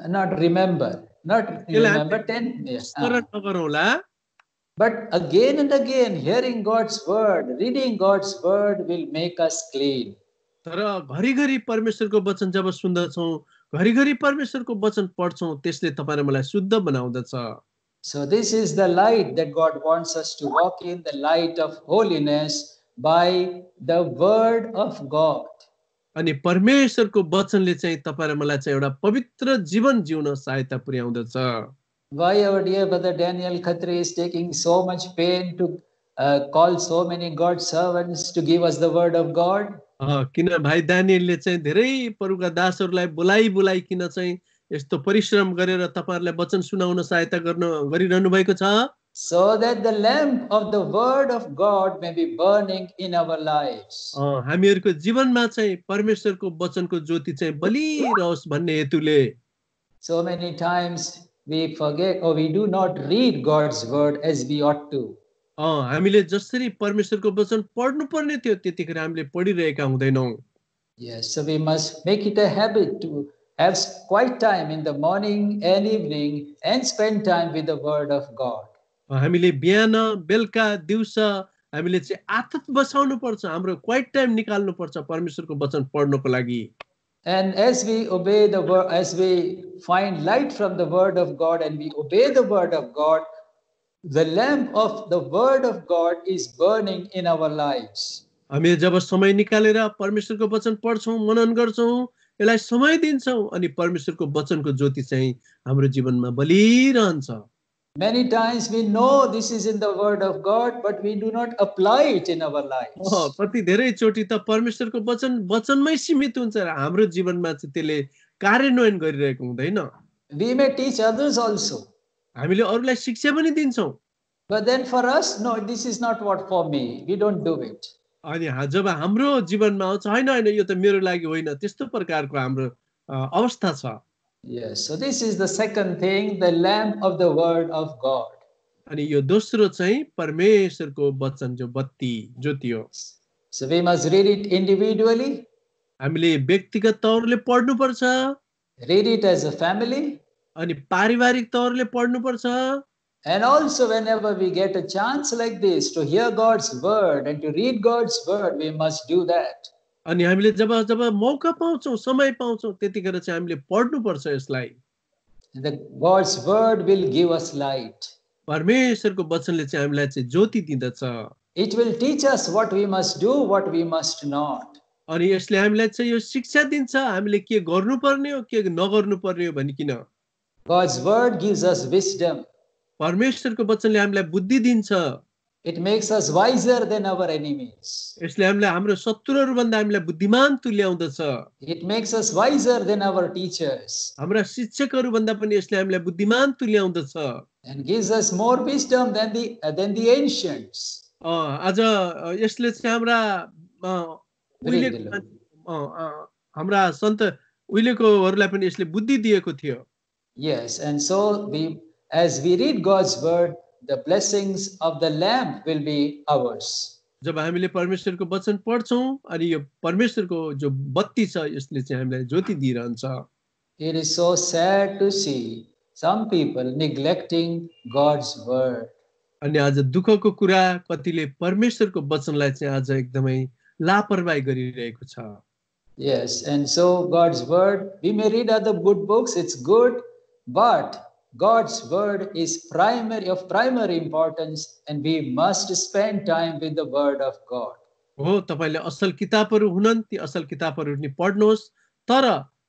Not remember 10. Yes. नगरौला। But again and again, hearing God's word, reading God's word will make us clean. तर घरिघरि परमेश्वरको वचन जब सुन्दछौं, घरिघरि परमेश्वरको वचन पढ्छौं, त्यसले तपाईँ र मलाई शुद्ध बनाउँदछ। So this is the light that God wants us to walk in, the light of holiness by the word of God. अनि परमेश्वरको वचनले चाहिँ तपाईँ र मलाई चाहिँ एउटा पवित्र जीवन जिउन सहायता पुर्याउँदछ। Why our dear brother Daniel Khatri is taking so much pain to call so many God's servants to give us the word of God? किन भाइ दानिएलले चाहिँ धेरै प्रभुका दासहरूलाई बोलाइकिन चाहिँ यस्तो परिश्रम गरेर तपाईहरुलाई वचन सुनाउन सहायता गरिरहनु भएको छ? So that the lamp of the word of God may be burning in our lives. हामीहरुको जीवनमा चाहिँ परमेश्वरको वचनको ज्योति चाहिँ बलिरहोस् भन्ने हेतुले। So many times we forget or we do not read God's word as we ought to. हामीले जसरी परमेश्वरको वचन पढ्नुपर्ने थियो त्यतिखेर हामीले पढिरहेका हुँदैनौँ। Yes, so we must make it a habit to have quiet time in the morning and evening and spend time with the Word of God. हामीले बिहान बेलुका दिउँसो हामीले चाहिँ आदत बसाउनु पर्छ, हाम्रो क्वाइट टाइम निकाल्नु पर्छ परमेश्वरको वचन पढ्नको लागि। And as we obey the word, as we find light from the Word of God and we obey the Word of God, the lamp of the Word of God is burning in our lives. हामी जब समय निकालेर परमेश्वरको वचन पढ्छौँ, मनन गर्छौँ, यसलाई समय दिन्छौँ अनि परमेश्वरको वचनको ज्योति चाहिँ हाम्रो जीवनमा बलिरहन्छ। Many times we know this is in the Word of God, but we do not apply it in our lives. कति धेरै चोटि त परमेश्वरको वचन वचनमै सीमित हुन्छ र हाम्रो जीवनमा चाहिँ त्यसले कार्यान्वयन गरिरहेको हुँदैन। We may teach others also. हामीले अरूलाई शिक्षा पनि दिन्छौँ, But then for us, no, this is not what for me. We don't do it. अनि जब हाम्रो जीवनमा आउँछ हैन हैन यो त मेरो लागि होइन, त्यस्तो प्रकारको हाम्रो अवस्था छ। Yes, so this is the second thing, the lamp of the Word of God. अनि यो दोस्रो चाहिँ परमेश्वरको वचन जो बत्ती ज्योति हो। So we must read it individually, हामीले व्यक्तिगत तौरले पढ्नुपर्छ, read it as a family, अनि पारिवारिक तौरले पढ्नुपर्छ, and also whenever we get a chance like this to hear God's Word and to read God's Word, we must do that. अनि हामीले जब जब मौका पाउँछौँ, समय पाउँछौँ, त्यतिखेर चाहिँ हामीले पढ्नुपर्छ यसलाई। God's Word will give us light. परमेश्वरको वचनले चाहिँ हामीलाई चाहिँ ज्योति दिँदछ। It will teach us what we must do, what we must not. अनि यसले हामीलाई चाहिँ यो शिक्षा दिन्छ हामीले के गर्नुपर्ने हो के नगर्नुपर्ने हो भनिकिन। God's Word gives us wisdom. परमेश्वरको वचनले हामीलाई बुद्धि दिन्छ। It makes us wiser than our enemies. यसले हामीलाई हाम्रो शत्रुहरूभन्दा हामीलाई बुद्धिमान तुल्याउँदछ। It makes us wiser than our teachers. हाम्रा शिक्षकहरूभन्दा पनि यसले हामीलाई बुद्धिमान तुल्याउँदछ। And gives us more wisdom than the ancients. आज यसले चाहिँ हाम्रा सन्त उहिलेकोहरूलाई पनि यसले बुद्धि दिएको थियो। Yes, and so as we read God's Word, the blessings of the lamp will be ours. जब हामीले परमेश्वरको वचन पढ्छौँ अनि यो परमेश्वरको जो बत्ती छ यसले चाहिँ हामीलाई ज्योति दिइरहन्छ। It is so sad to see some people neglecting God's Word. अनि आज दुःखको कुरा कतिले परमेश्वरको वचनलाई चाहिँ आज एकदमै लापरवाही गरिरहेको छ। Yes, and so God's Word, we may read other good books, it's good, but God's Word is of primary importance, and we must spend time with the Word of God. हो, तपाईले असल किताबहरू हुनन्, ती असल किताबहरू नि पढ्नुहोस्, तर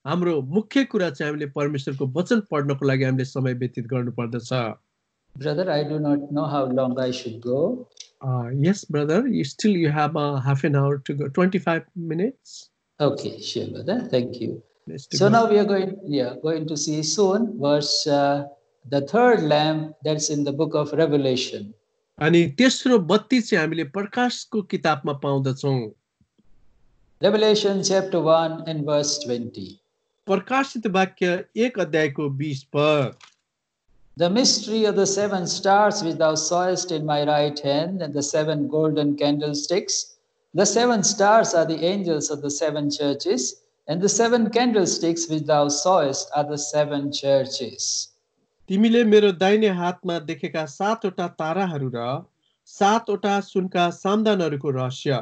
हाम्रो मुख्य कुरा चाहिँ हामीले परमेश्वरको वचन पढ्नको लागि हामीले समय व्यतीत गर्नुपर्दछ। Brother, I do not know how long I should go. Yes, brother, you have half an hour to go, 25 minutes. Okay, sure, brother. Thank you. So now we are going to see soon the third lamp that's in the book of Revelation. अनि तेस्रो बत्ती चाहिँ हामीले प्रकाशको किताबमा पाउँदछौँ। Revelation chapter 1 and verse 20. प्रकाशित वाक्य 1 अध्यायको 20 पद। The mystery of the 7 stars which thou sawest in my right hand, and the 7 golden candlesticks. The 7 stars are the angels of the 7 churches, and the 7 candlesticks which thou sawest are the 7 churches. तिमीले मेरो दाहिने हातमा देखेका 7 वटा ताराहरू र 7 वटा सुनका सामदानहरूको रहस्य।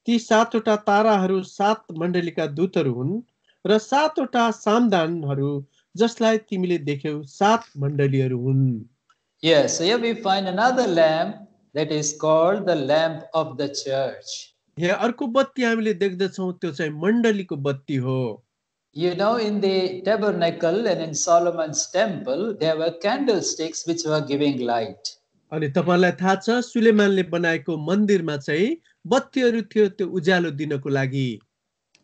ती 7 वटा ताराहरू 7 मण्डलीका दूतहरू हुन् र 7 वटा सामदानहरू जसलाई तिमीले देख्यौ 7 मण्डलीहरू हुन्। Yes, so here we find another lamp that is called the lamp of the church. यहाँ अर्को बत्ती हामीले देख्दछौँ, त्यो चाहिँ मण्डलीको बत्ती हो। You know, in the tabernacle and in Solomon's temple, there were candlesticks which were giving light. अनि तपाईलाई थाहा छ सुलेमानले बनाएको मन्दिरमा चाहिँ बत्तीहरू थियो त्यो उज्यालो दिनको लागि।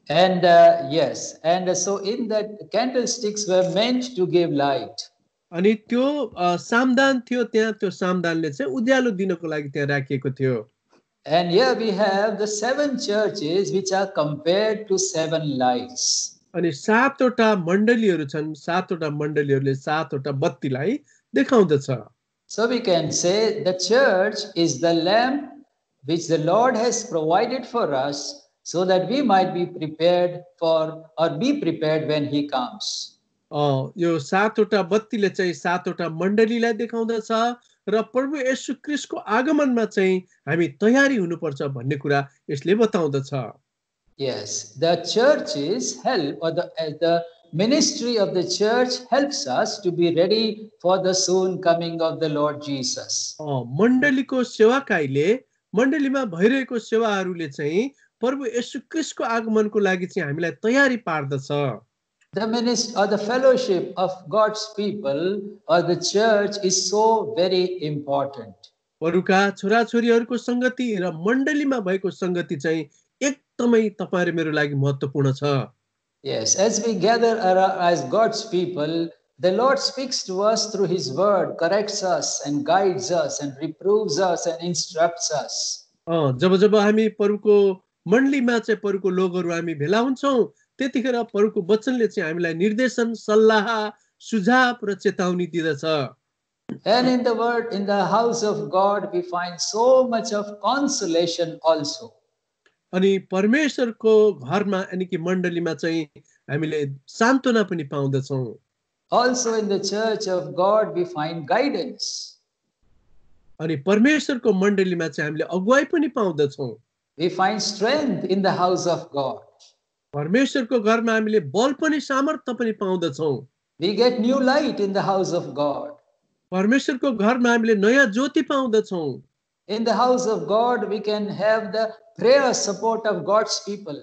And yes, and so in that candlesticks were meant to give light. अनि त्यो सामदान थियो त्यहाँ, त्यो सामदानले चाहिँ उज्यालो दिनको लागि त्यहाँ राखिएको थियो। And here we have the 7 churches which are compared to 7 lights. अनि 7 वटा मण्डलीहरू छन्, 7 वटा मण्डलीहरूले 7 वटा बत्तीलाई देखाउँदछ। So we can say the church is the lamp which the Lord has provided for us so that we might be prepared for or be prepared when he comes. यो सातवटा बत्तीले चाहिँ सातवटा मण्डलीलाई देखाउँदछ र प्रभु येशू क्रिस्टको आगमनमा चाहिँ हामी तयारी हुनुपर्छ भन्ने कुरा यसले बताउँदछ। Yes, the church's help or the ministry of the church helps us to be ready for the soon coming of the Lord Jesus. मण्डलीको सेवाकाईले मण्डलीमा भइरहेको सेवाहरूले चाहिँ प्रभु येशू क्रिस्टको आगमनको लागि चाहिँ हामीलाई तयारी पार्दछ। The ministry or the fellowship of God's people or the church is so very important. अरूका छोराछोरीहरूको संगति र मण्डलीमा भएको संगति चाहिँ एकदमै तपाईहरु मेरो लागि महत्त्वपूर्ण छ। Yes, as we gather as God's people, the Lord speaks to us through his word, corrects us and guides us and reproves us and instructs us. जब जब हामी प्रभुको मण्डलीमा चाहिँ प्रभुको लोगहरु हामी भेला हुन्छौं त्यतिखेर प्रभुको वचनले चाहिँ हामीलाई निर्देशन, सल्लाह, सुझाव र चेतावनी दिदछ। And in the word, in the house of God, we find so much of consolation also. अनि परमेश्वरको घरमा यानी कि मण्डलीमा चाहिँ हामीले सान्त्वना पनि पाउँदछौं। Also in the church of God we find guidance. अनि परमेश्वरको मण्डलीमा चाहिँ हामीले अगुवाई पनि पाउँदछौं। We find strength in the house of God. परमेश्वरको घरमा हामीले बल पनि सामर्थ्य पनि पाउँदछौं। We get new light in the house of God. परमेश्वरको घरमा हामीले नयाँ ज्योति पाउँदछौं। In the house of God we can have the prayer support of God's people.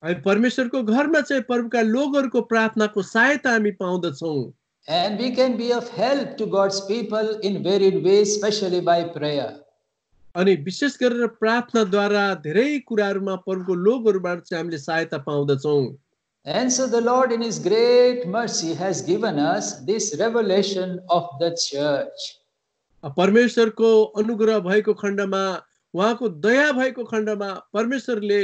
हामी परमेश्वरको घरमा चाहिँ प्रभुका लोगहरुको प्रार्थनाको सहायता हामी पाउँदछौं। And we can be of help to God's people in varied ways, especially by prayer. अनि विशेष गरेर प्रार्थनाद्वारा धेरै कुराहरुमा प्रभुको लोगहरुबाट चाहिँ हामीले सहायता पाउँदछौं। And so the Lord in his great mercy has given us this revelation of the church. परमेश्वरको अनुग्रह भएको खण्डमा उहाँको दया भएको खण्डमा परमेश्वरले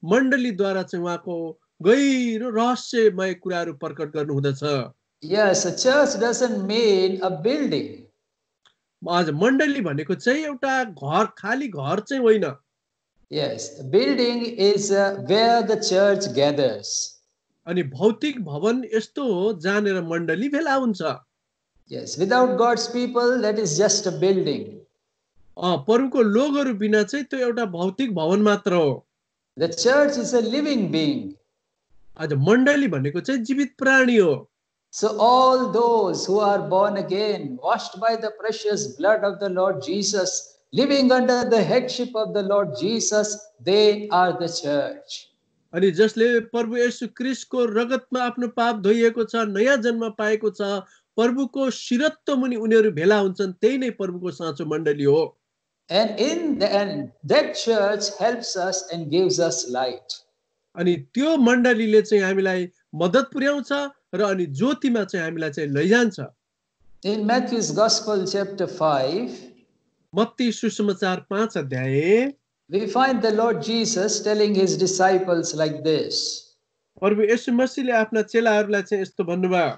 मण्डलीद्वारा चाहिँ उहाँको गहिरो रहस्यमय कुराहरु प्रकट गर्नु हुँदछ। Yes, a church doesn't mean a building. आज मण्डली भनेको चाहिँ एउटा घर, खाली घर चाहिँ होइन। Yes, the building is where the church gathers. अनि भौतिक भवन यस्तो हो जहाँनेर मण्डली भेला हुन्छ। Yes, without God's people that is just a building. प्रभुको लोगहरु बिना चाहिँ त्यो एउटा भौतिक भवन मात्र हो। The church is a living being. आज मण्डली भनेको चाहिँ जीवित प्राणी हो। So all those who are born again, washed by the precious blood of the Lord Jesus, living under the headship of the Lord Jesus, they are the church. अनि जसले प्रभु येशू क्रिस्टको रगतमा आफ्नो पाप धोइएको छ, नयाँ जन्म पाएको छ, प्रभुको शिरत्व मुनि उनीहरु भेला हुन्छन्, त्यही नै प्रभुको साँचो मण्डली हो। And in the end, that church helps us and gives us light. अनि त्यो मण्डलीले चाहिँ हामीलाई मद्दत पुर्याउँछ र अनि ज्योतिमा चाहिँ हामीलाई चाहिँ लैजान्छ। In Matthew's Gospel chapter 5, Matthew सुसमाचार 5 अध्याय we find the Lord Jesus telling his disciples like this. प्रभु येशू मसीहले आफ्ना चेलाहरूलाई चाहिँ यस्तो भन्नुभयो।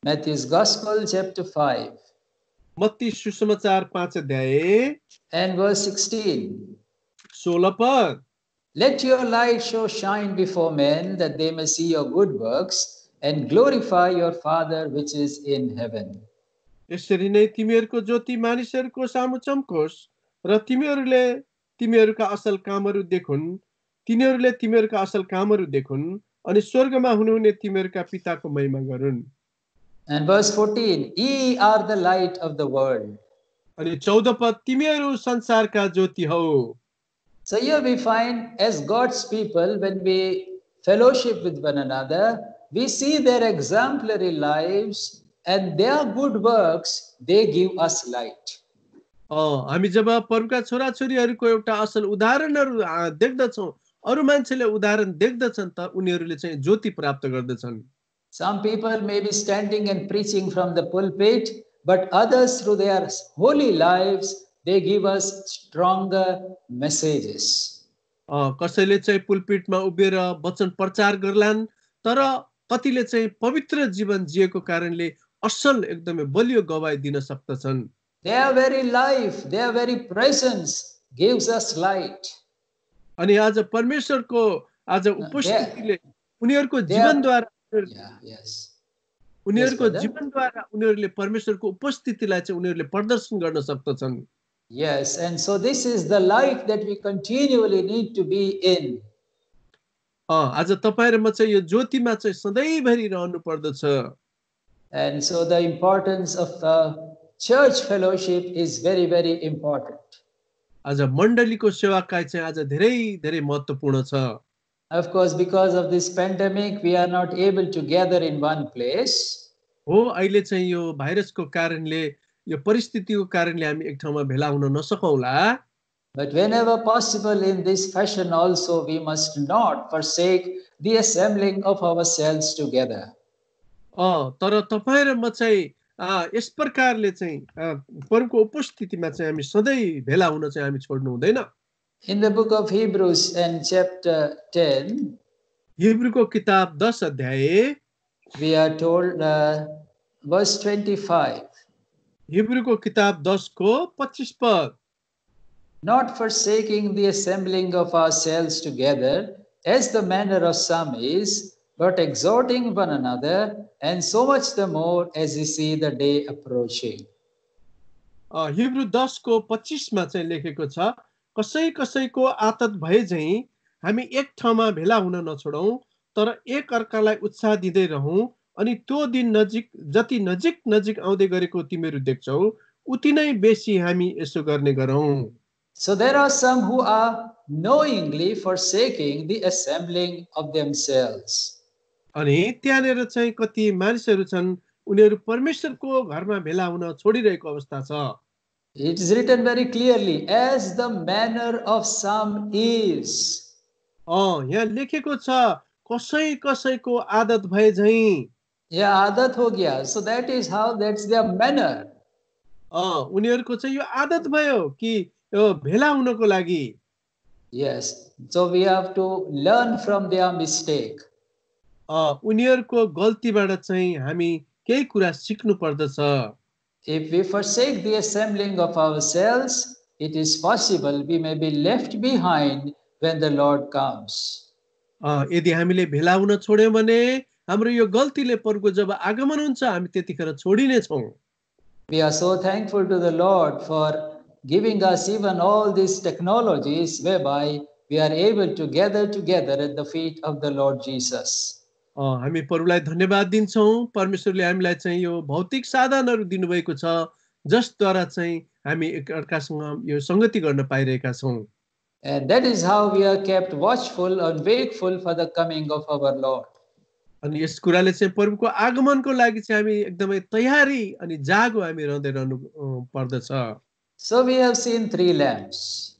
Matthew's Gospel chapter 5 मत्ती सुसमाचार 5 अध्याय and verse 16. 16 पद। Let your light so shine before men that they may see your good works and glorify your Father which is in heaven. यसरी नै तिमीहरूको ज्योति मानिसहरूको सामु चम्कोस् र तिमीहरूले तिमीहरूका असल कामहरू देखुन्, तिनीहरूले तिमीहरूका असल कामहरू देखुन् अनि स्वर्गमा हुनुहुने तिमीहरूका पिताको महिमा गरून्। And verse 14, ye are the light of the world. अनि 14 पद, तिमीहरू संसारका ज्योति हौ। So here we find as God's people, when we fellowship with one another, we see their exemplary lives and their good works, they give us light. हामी जब प्रभुका छोराछोरीहरूको एउटा असल उदाहरणहरू देख्दछौं, अरू मान्छेले उदाहरण देख्दछन् त उनीहरूले चाहिँ ज्योति प्राप्त गर्दछन्। Some people may be standing and preaching from the pulpit, but others through their holy lives, they give us stronger messages. कसैले चाहिँ पुलपिटमा उभिएर वचन प्रचार गर्लान्, तर कतिले चाहिँ पवित्र जीवन जिएको कारणले असल एकदमै बलियो गवाही दिन सक्दछन्। Their very life, their very presence gives us light. अनि आज परमेश्वरको आज They, उपस्थितिले उनीहरूको they are, जीवनद्वारा yeah, yes. Yes, उनीहरूको brother. जीवनद्वारा उनीहरूले परमेश्वरको उपस्थितिलाई चाहिँ उनीहरूले प्रदर्शन गर्न सक्दछन्। Yes, and so this is the light that we continually need to be in. आज तपाईँ र म चाहिँ यो ज्योतिमा चाहिँ सधैँभरि रहनु पर्दछ। And so the importance of church fellowship is very, very important. आज मण्डलीको सेवाकाई चाहिँ आज धेरै धेरै महत्त्वपूर्ण छ। Of course, because of this pandemic, we are not able to gather in one place. हो, अहिले चाहिँ यो भाइरसको कारणले यो परिस्थितिको कारणले हामी एक ठाउँमा भेला हुन नसकौँला। But whenever possible in this fashion also, we must not forsake the assembling of ourselves together. तर तपाईँ र म चाहिँ यस प्रकारले चाहिँ परमको उपस्थितिमा चाहिँ हामी सधैँ भेला हुन चाहिँ हामी छोड्नु हुँदैन। In the book of Hebrews and chapter 10, हिब्रूको किताब 10 अध्याय we are told verse 25. हिब्रूको किताब 10 को 25 पद, Not forsaking the assembling of ourselves together, as the manner of some is, but exhorting one another, and so much the more as you see the day approaching. Hebrew 10 को 25 मा चाहिँ लेखेको छ, कसै कसैको आदत भए झैं हामी एक ठाउँमा भेला हुन नछोडौं, तर एक अर्कालाई उत्साह दिँदै रहौं, अनि त्यो दिन नजिक जति नजिक नजिक आउँदै गरेको तिमीहरू देख्छौ, उति नै बेसी हामी यसो गर्ने गरौं। So there are some who are knowingly forsaking the assembling of themselves. अनि त्यहाँनेर चाहिँ कति मानिसहरू छन्, उनीहरू परमेश्वरको घरमा भेला हुन छोडिरहेको अवस्था छ। It is written very clearly, as the manner of some is. यहाँ लेखेको छ, कसै कसैको आदत भए झैं। Yeah, आदत हो गया. So that is how, that's their manner. उनीहरूको चाहिँ यो आदत भयो कि यो भेला हुनको लागि। Yes. So we have to learn from their mistake. उनीहरूको गल्तीबाट चाहिँ हामी केही कुरा सिक्नु पर्दछ। If we forsake the assembling of ourselves, it is possible we may be left behind when the Lord comes. यदि हामीले भेला हुन छोड्यौं भने हाम्रो यो गल्तीले परको जब आगमन हुन्छ हामी त्यतिखेर छोडिने छौं। We are so thankful to the Lord for giving us even all these technologies whereby we are able to gather together at the feet of the Lord Jesus. हामी प्रभुलाई धन्यवाद दिन्छौं, परमेश्वरले हामीलाई चाहिँ यो भौतिक साधनहरू दिनुभएको छ, जसद्वारा चाहिँ हामी एक अर्कासँग यो संगति गर्न पाइरहेका छौं। And that is how we are kept watchful and wakeful for the coming of our Lord. अनि यस कुराले चाहिँ प्रभुको आगमनको लागि चाहिँ हामी एकदमै तयारी अनि जागो हामी रहँदै रहनु पर्दछ। So we have seen 3 lamps.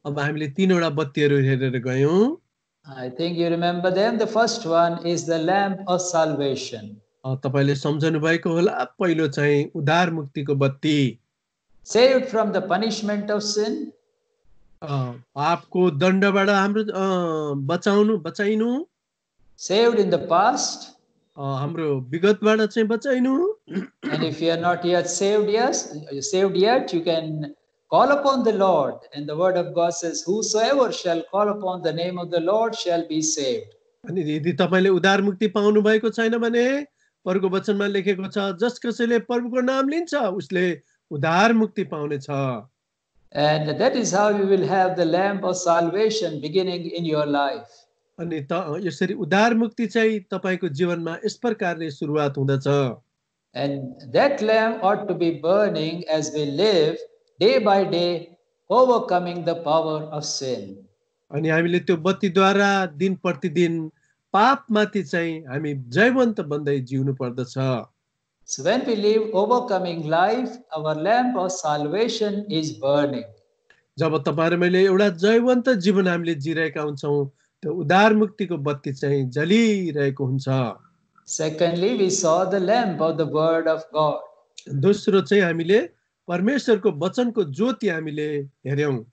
अब हामीले 3 वटा बत्तीहरू हेरेर गयौं। I think you remember them. The first one is the lamp of salvation. तपाईले सम्झनु भएको होला, पहिलो चाहिँ उद्धार मुक्तिको बत्ती। Saved from the punishment of sin. पापको दण्डबाट हाम्रो बचाइनु। Saved in the past. हाम्रो विगतबाट चाहिँ बचाइनु। And if you are not yet saved yet, you can call upon the Lord. And the word of God says, whosoever shall call upon the name of the Lord shall be saved. अनि यदि तपाईले उद्धार मुक्ति पाउनु भएको छैन भने परको वचनमा लेखेको छ, जस कसैले प्रभुको नाम लिन्छ उसले उद्धार मुक्ति पाउनेछ। And that is how you will have the lamp of salvation beginning in your life. अनि यसरी उद्धार मुक्ति चाहिँ तपाईको जीवनमा यस प्रकारले सुरुवात हुँदछ। And that lamp ought to be burning as we live day by day, overcoming the power of sin. अनि हामीले त्यो बत्तीद्वारा दिन प्रतिदिन पापमाथि चाहिँ हामी जयवन्त बन्दै जिउनु पर्दछ। So when we live overcoming life, our lamp of salvation is burning. जब तपाईं र मैले एउटा जयवन्त जीवन हामीले जिरहेका हुन्छौं, त्यो उद्धार मुक्तिको बत्ती चाहिँ जलिरहेको हुन्छ। Secondly, we saw the lamp of the word of God. दोस्रो चाहिँ हामीले परमेश्वरको वचनको ज्योति हामीले हेर्यौं।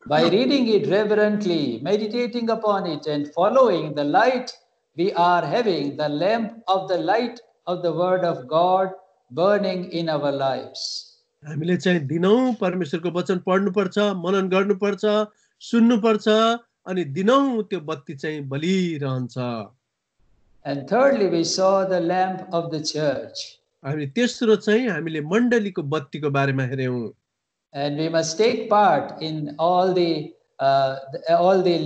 By reading it reverently, meditating upon it and following the light, we are having the lamp of the light of the word of God burning in our lives. हामीले चाहिँ दिनौं परमेश्वरको वचन पढ्नुपर्छ, मनन गर्नुपर्छ, सुन्नुपर्छ अनि दिनौं त्यो बत्ती चाहिँ बलिरहन्छ। And thirdly, we saw the lamp of the church. अनि तेस्रो चाहिँ हामीले मण्डलीको बत्तीको बारेमा हेर्यौं। And we must take part in all the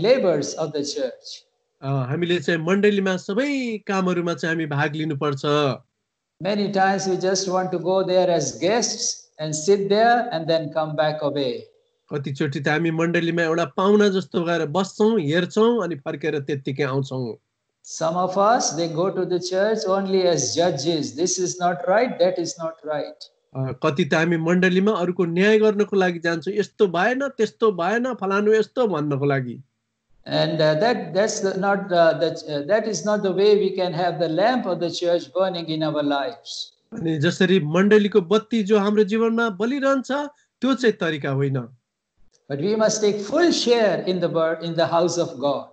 labors of the church. हामीले चाहिँ मण्डलीमा सबै कामहरुमा चाहिँ हामी भाग लिनुपर्छ। Many times we just want to go there as guests and sit there and then come back away. कतिचोटि त हामी मण्डलीमा एउटा पाहुना जस्तो गएर बस्छौं, हेर्छौं अनि फर्केर त्यतिकै आउँछौं। Some of us, they go to the church only as judges. This is not right, that is not right. कति त हामी मण्डलीमा अरूको न्याय गर्नको लागि जान्छौं, यस्तो भएन, त्यस्तो भएन, फलानु यस्तो भन्नको लागि। And that is not the way we can have the lamp of the church burning in our lives. अनि जसरी मण्डलीको बत्ती जो हाम्रो जीवनमा बलिरहन्छ त्यो चाहिँ तरिका होइन। But we must take full share in the house of God.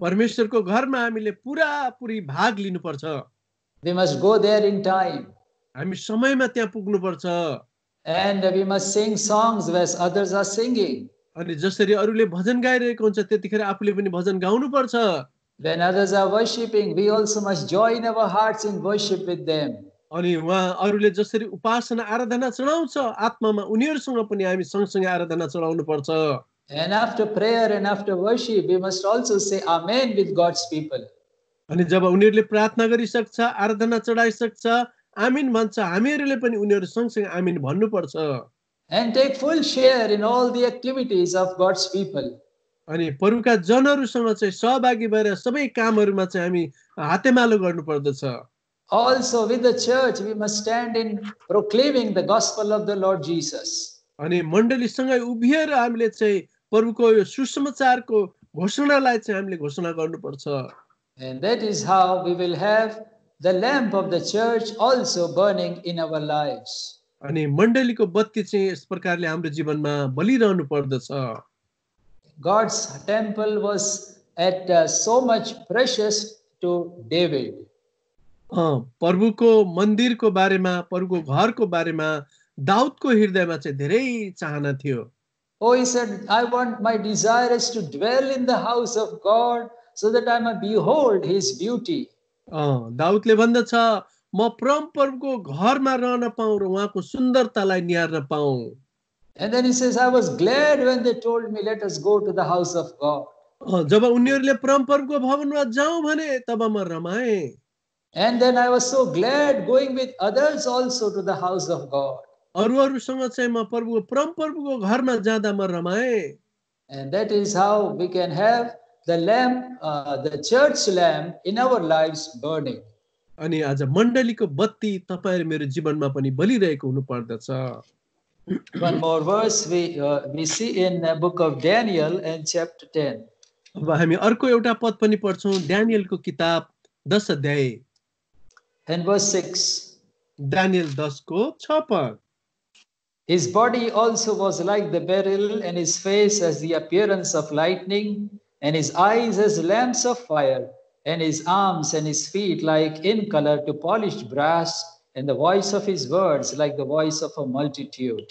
परमेश्वरको घरमा हामीले पुरापुरी भाग लिनुपर्छ। We must go there in time. हामी समयमा त्यहाँ पुग्नुपर्छ। And we must sing songs as others are singing. अनि जसरी अरूले भजन गाइरहेको हुन्छ त्यतिखेर आफूले पनि भजन गाउनुपर्छ। When others are worshiping, we also must join our hearts in worship with them. अनि उहाँ अरूले जसरी उपासना आराधना चढाउँछ आत्मामा उनीहरुसँग पनि हामी सँगसँगै आराधना चढाउनु पर्छ। And after prayer and after worship, we must also say Amen with God's people. अनि जब उनीहरुले प्रार्थना गरिसक्छ, आराधना चढाइसक्छ, आमीन भन्छ, हामीहरुले पनि उनीहरु सँगसँगै आमीन भन्नुपर्छ। And take full share in all the activities of God's people. अनि प्रभुका जनहरुसँग चाहिँ सहभागी भएर सबै कामहरुमा चाहिँ हामी हातेमालो गर्नुपर्दछ। Also with the church, we must stand in proclaiming the gospel of the Lord Jesus. अनि मण्डलीसँगै उभिएर हामीले चाहिँ प्रभुको यो सुसमाचारको घोषणालाई चाहिँ हामीले घोषणा गर्नुपर्छ। And that is how we will have the lamp of the church also burning in our lives. अनि मण्डलीको बत्ती चाहिँ यस प्रकारले हाम्रो जीवनमा बलिरहनु पर्दछ। God's temple was at so much precious to David. प्रभुको मन्दिरको बारेमा, प्रभुको घरको बारेमा दाउदको हृदयमा चाहिँ धेरै चाहना थियो। Oh, he said, I want, my desire is to dwell in the house of God so that I may behold his beauty. दाउदले भन्दछ म परम प्रभुको घरमा रहन पाऊँ र उहाँको सुन्दरतालाई निहार्न पाऊँ। And then he says, I was glad when they told me, let us go to the house of God. जब उनीहरुले परम प्रभुको भवनमा जाऊँ भने तब म रमाए। And then I was so glad going with others also to the house of God. अरूहरुसँग चाहिँ म परम प्रभुको घरमा जाँदा म रमाए। And that is how we can have the lamp, the church lamp in our lives burning. अनि आज मण्डलीको बत्ती तपाईहरु मेरो जीवनमा पनि बलिरहेको हुनु पर्दछ। One more verse we see in the book of Daniel and chapter 10. अब हामी अर्को एउटा पद पनि पढ्छौं दानिएलको किताब 10 अध्याय And verse 6. दानिएल 10 को 6 पद। His body also was like the beryl, and his face as the appearance of lightning, and his eyes as lamps of fire, and his arms and his feet like in color to polished brass, and the voice of his words like the voice of a multitude.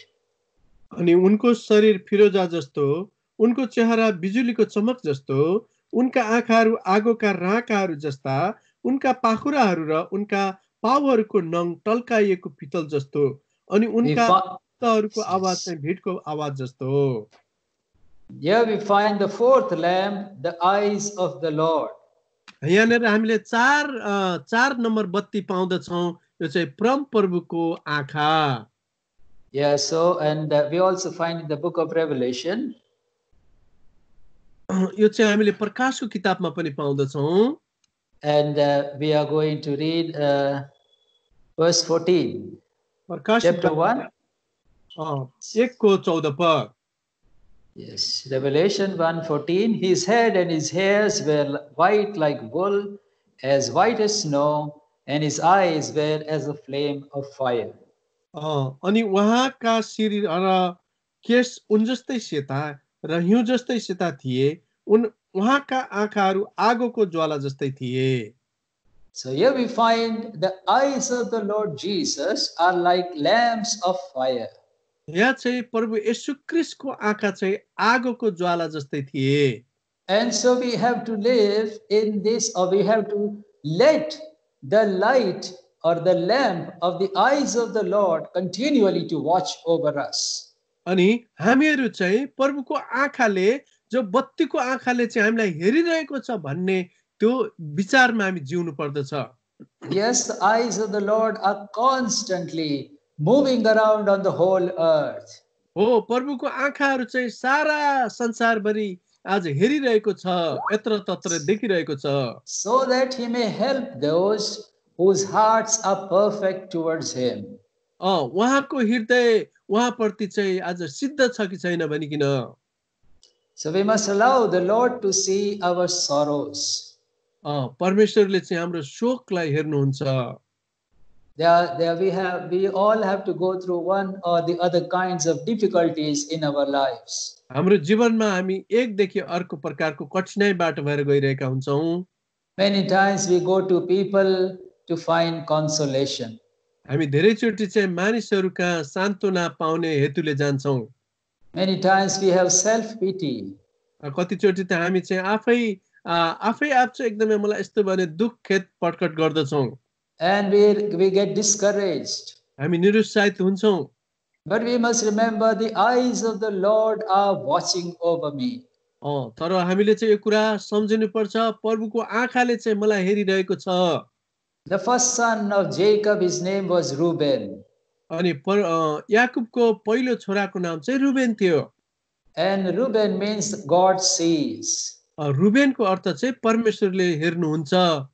अनि उनको शरीर फिरोजा जस्तो, उनको चेहरा बिजुलीको चमक जस्तो, उनका आँखाहरू आगोका राँकाहरू जस्ता, उनका पाखुराहरू र उनका पाउहरूको नङ टल्काइएको पितल जस्तो, अनि उनका हातहरूको आवाज चाहिँ भिडको आवाज जस्तो। Here we find the fourth lamp, the eyes of the Lord. यहाँनिर हामीले चार नम्बर बत्ती पाउँदछौं, यो चाहिँ परम प्रभुको आँखा। Yeah, so and we also find in the book of Revelation. यो चाहिँ हामीले प्रकाशको किताबमा पनि पाउँदछौं। And we are going to read verse 14. Chapter 1. 1 को 14 पद। Yes, Revelation 1:14. His head and his hairs were white like wool, as white as snow, and his eyes were as a flame of fire. अनि उहाँका शरीर र केश उन जस्तै सेता र हिउँ जस्तै सेता थिए, उहाँका आँखाहरू आगोको ज्वाला जस्तै थिए। So here we find the eyes of the Lord Jesus are like lamps of fire. यहाँ चाहिँ प्रभु येशू क्रिस्टको आँखा चाहिँ आगोको ज्वाला जस्तै थिए। And so we have to live in this, or we have to let the light or the lamp of the eyes of the Lord continually to watch over us. अनि हामीहरू चाहिँ प्रभुको आँखाले, जो बत्तीको आँखाले चाहिँ हामीलाई हेरिरहेको छ भन्ने त्यो विचारमा हामी जिउनु पर्दछ। Yes, the eyes of the Lord are constantly moving around on the whole earth. हो, प्रभुको आँखाहरू चाहिँ सारा संसारभरि आज हेरिरहेको छ, यत्र तत्र देखिरहेको छ। So that he may help those whose hearts are perfect towards him. उहाँको हृदय उहाँप्रति चाहिँ आज सिद्ध छ कि छैन भनिकिन। So we must allow the Lord to see our sorrows. परमेश्वरले चाहिँ हाम्रो शोकलाई हेर्नुहुन्छ। We all have to go through one or the other kinds of difficulties in our lives. हाम्रो जीवनमा हामी एकदेखि अर्को प्रकारको कठिनाइबाट भएर गइरहेका हुन्छौँ। Many times we go to people to find consolation. हामी धेरैचोटि चाहिँ मानिसहरू कहाँ सान्त्वना पाउने हेतुले जान्छौँ। Many times we have self-pity. कतिचोटि त हामी चाहिँ आफै आप चाहिँ एकदमै मलाई यस्तो भने दुख खेद पटकट गर्दछौँ। And we get discouraged. हामी निरुत्साहित हुन्छौँ। But we must remember the eyes of the Lord are watching over me. तर हामीले चाहिँ यो कुरा सम्झिनु पर्छ, प्रभुको आँखाले चाहिँ मलाई हेरिरहेको छ। The first son of Jacob, his name was Reuben. अनि याकूबको पहिलो छोराको नाम चाहिँ रुबेन थियो। And Reuben means God sees. रुबेनको अर्थ चाहिँ परमेश्वरले हेर्नुहुन्छ।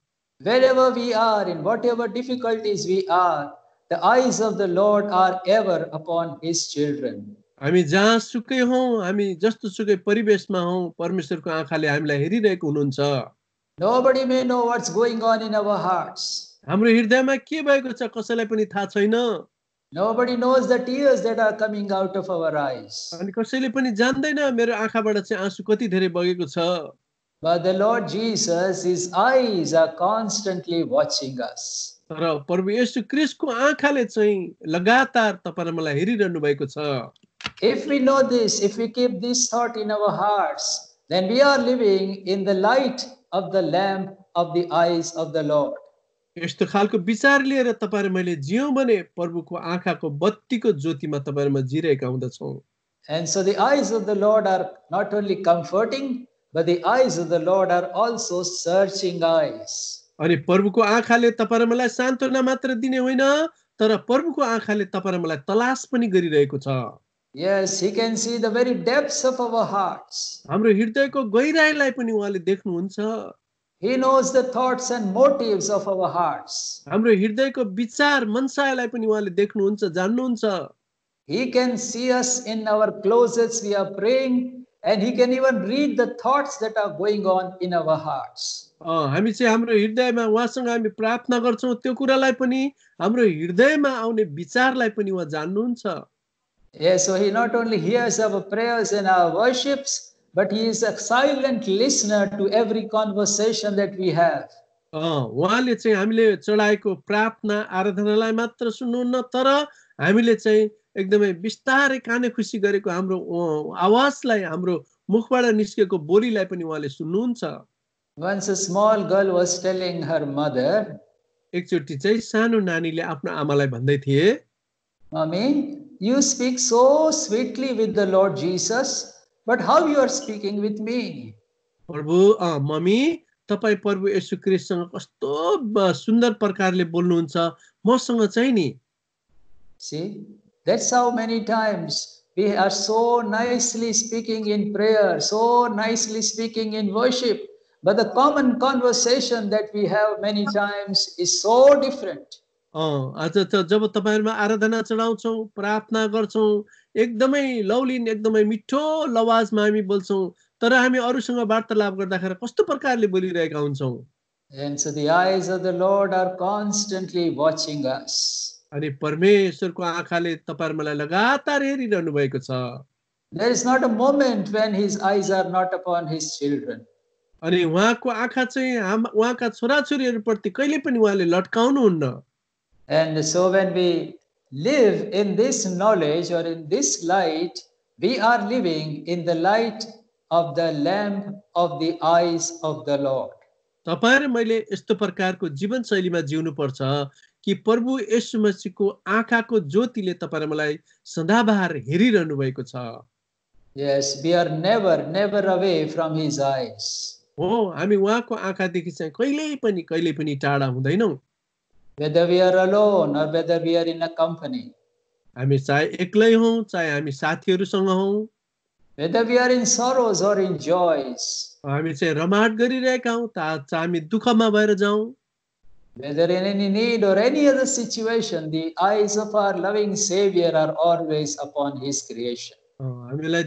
Wherever we are, in whatever difficulties we are, the eyes of the Lord are ever upon his children. हामी जहाँ सुकै हौँ, हामी जस्तो सुकै परिवेशमा हौँ, परमेश्वरको आँखाले हामीलाई हेरिरहेको हुनुहुन्छ। Nobody may know what's going on in our hearts. हाम्रो हृदयमा के भएको छ कसैलाई पनि थाहा छैन। Nobody knows the tears that are coming out of our eyes. अनि कसैले पनि जान्दैन मेरो आँखाबाट चाहिँ आँसु कति धेरै बगेको छ। But the Lord Jesus, his eyes are constantly watching us. तर प्रभु येशू क्रिस्टको आँखाले चाहिँ लगातार तपाईँ र मलाई हेरिरहनु भएको छ। If we know this, if we keep this thought in our hearts, then we are living in the light of the lamp of the eyes of the Lord. यस्तो खालको विचार लिएर तपाईँ र मैले जियौँ भने प्रभुको आँखाको बत्तीको ज्योतिमा तपाईँ र म जिरहेका हुँदछौँ। And so the eyes of the Lord are not only comforting, but the eyes of the Lord are also searching eyes. अनि प्रभुको आँखाले तपाईँ र मलाई सान्त्वना मात्र दिने होइन, तर प्रभुको आँखाले तपाईँ र मलाई तलास पनि गरिरहेको छ। Yes, he can see the very depths of our hearts. हाम्रो हृदयको गहिराईलाई पनि उहाँले देख्नुहुन्छ। He knows the thoughts and motives of our hearts. हाम्रो हृदयको विचार मनसायलाई पनि उहाँले देख्नुहुन्छ, जान्नुहुन्छ। He can see us in our closets, we are praying, and he can even read the thoughts that are going on in our hearts. हामी चाहिँ हाम्रो हृदयमा उहाँसँग हामी प्रार्थना गर्छौँ, त्यो कुरालाई पनि हाम्रो हृदयमा आउने विचारलाई पनि उहाँ जान्नुहुन्छ। Yes, so he not only hears our prayers and our worships, but he is a silent listener to every conversation that we have. उहाँले चाहिँ हामीले चढाएको प्रार्थना आराधनालाई मात्र सुन्नुहुन्न, तर हामीले चाहिँ एकदमै बिस्तारै काने खुसी गरेको हाम्रो आवाजलाई, हाम्रो मुखबाट निस्केको बोलीलाई पनि उहाँले सुन्नुहुन्छ। Once a small girl was telling her mother, एकचोटि चाहिँ सानो नानीले आफ्नो आमालाई भन्दै थिए, Mommy, you speak so sweetly with the Lord Jesus, but how you are speaking with me? प्रभु मम्मी, तपाईँ प्रभु येशू क्रिस्टसँग कस्तो सुन्दर प्रकारले बोल्नुहुन्छ, मसँग चाहिँ नि। See, that's how many times we are so nicely speaking in prayer, so nicely speaking in worship, but the common conversation that we have many times is so different. आज त जब तपाईहरुमा आराधना चढाउँछौँ, प्रार्थना गर्छौँ, एकदमै लौलिन, एकदमै मिठो लवाजमा हामी बोल्छौँ, तर हामी अरूसँग वार्तालाप गर्दाखेरि कस्तो प्रकारले बोलिरहेका हुन्छौँ। And so the eyes of the Lord are constantly watching us. अनि परमेश्वरको आँखाले तपाईहरु मलाई लगातार हेरिरहनु भएको छ। There is not a moment when his eyes are not upon his children. अनि उहाँको आँखा चाहिँ उहाँका छोराछोरीहरुप्रति कहिले पनि उहाँले लट्काउनुहुन्न। And so when we live in this knowledge or in this light, we are living in the light of the lamp of the eyes of the Lord. तपाईँ र मैले यस्तो प्रकारको जीवनशैलीमा जिउनुपर्छ कि प्रभु येशू मसीहको आँखाको ज्योतिले तपाईँ र मलाई सदाबहार हेरिरहनु भएको छ। Yes, we are never away from his eyes. हो, हामी उहाँको आँखादेखि चाहिँ कहिल्यै पनि टाढा हुँदैनौँ। Whether we are alone or whether we are in a company. हामी चाहे एक्लै हौँ, चाहे हामी साथीहरूसँग हौँ, Whether we are in sorrows or in joys. हामी चाहिँ रमाट गरिरहेका हौँ, चाहे हामी दुःखमा भएर जाउँ, Whether in any need or any other situation, the eyes of our loving Savior are always upon his creation. हामीलाई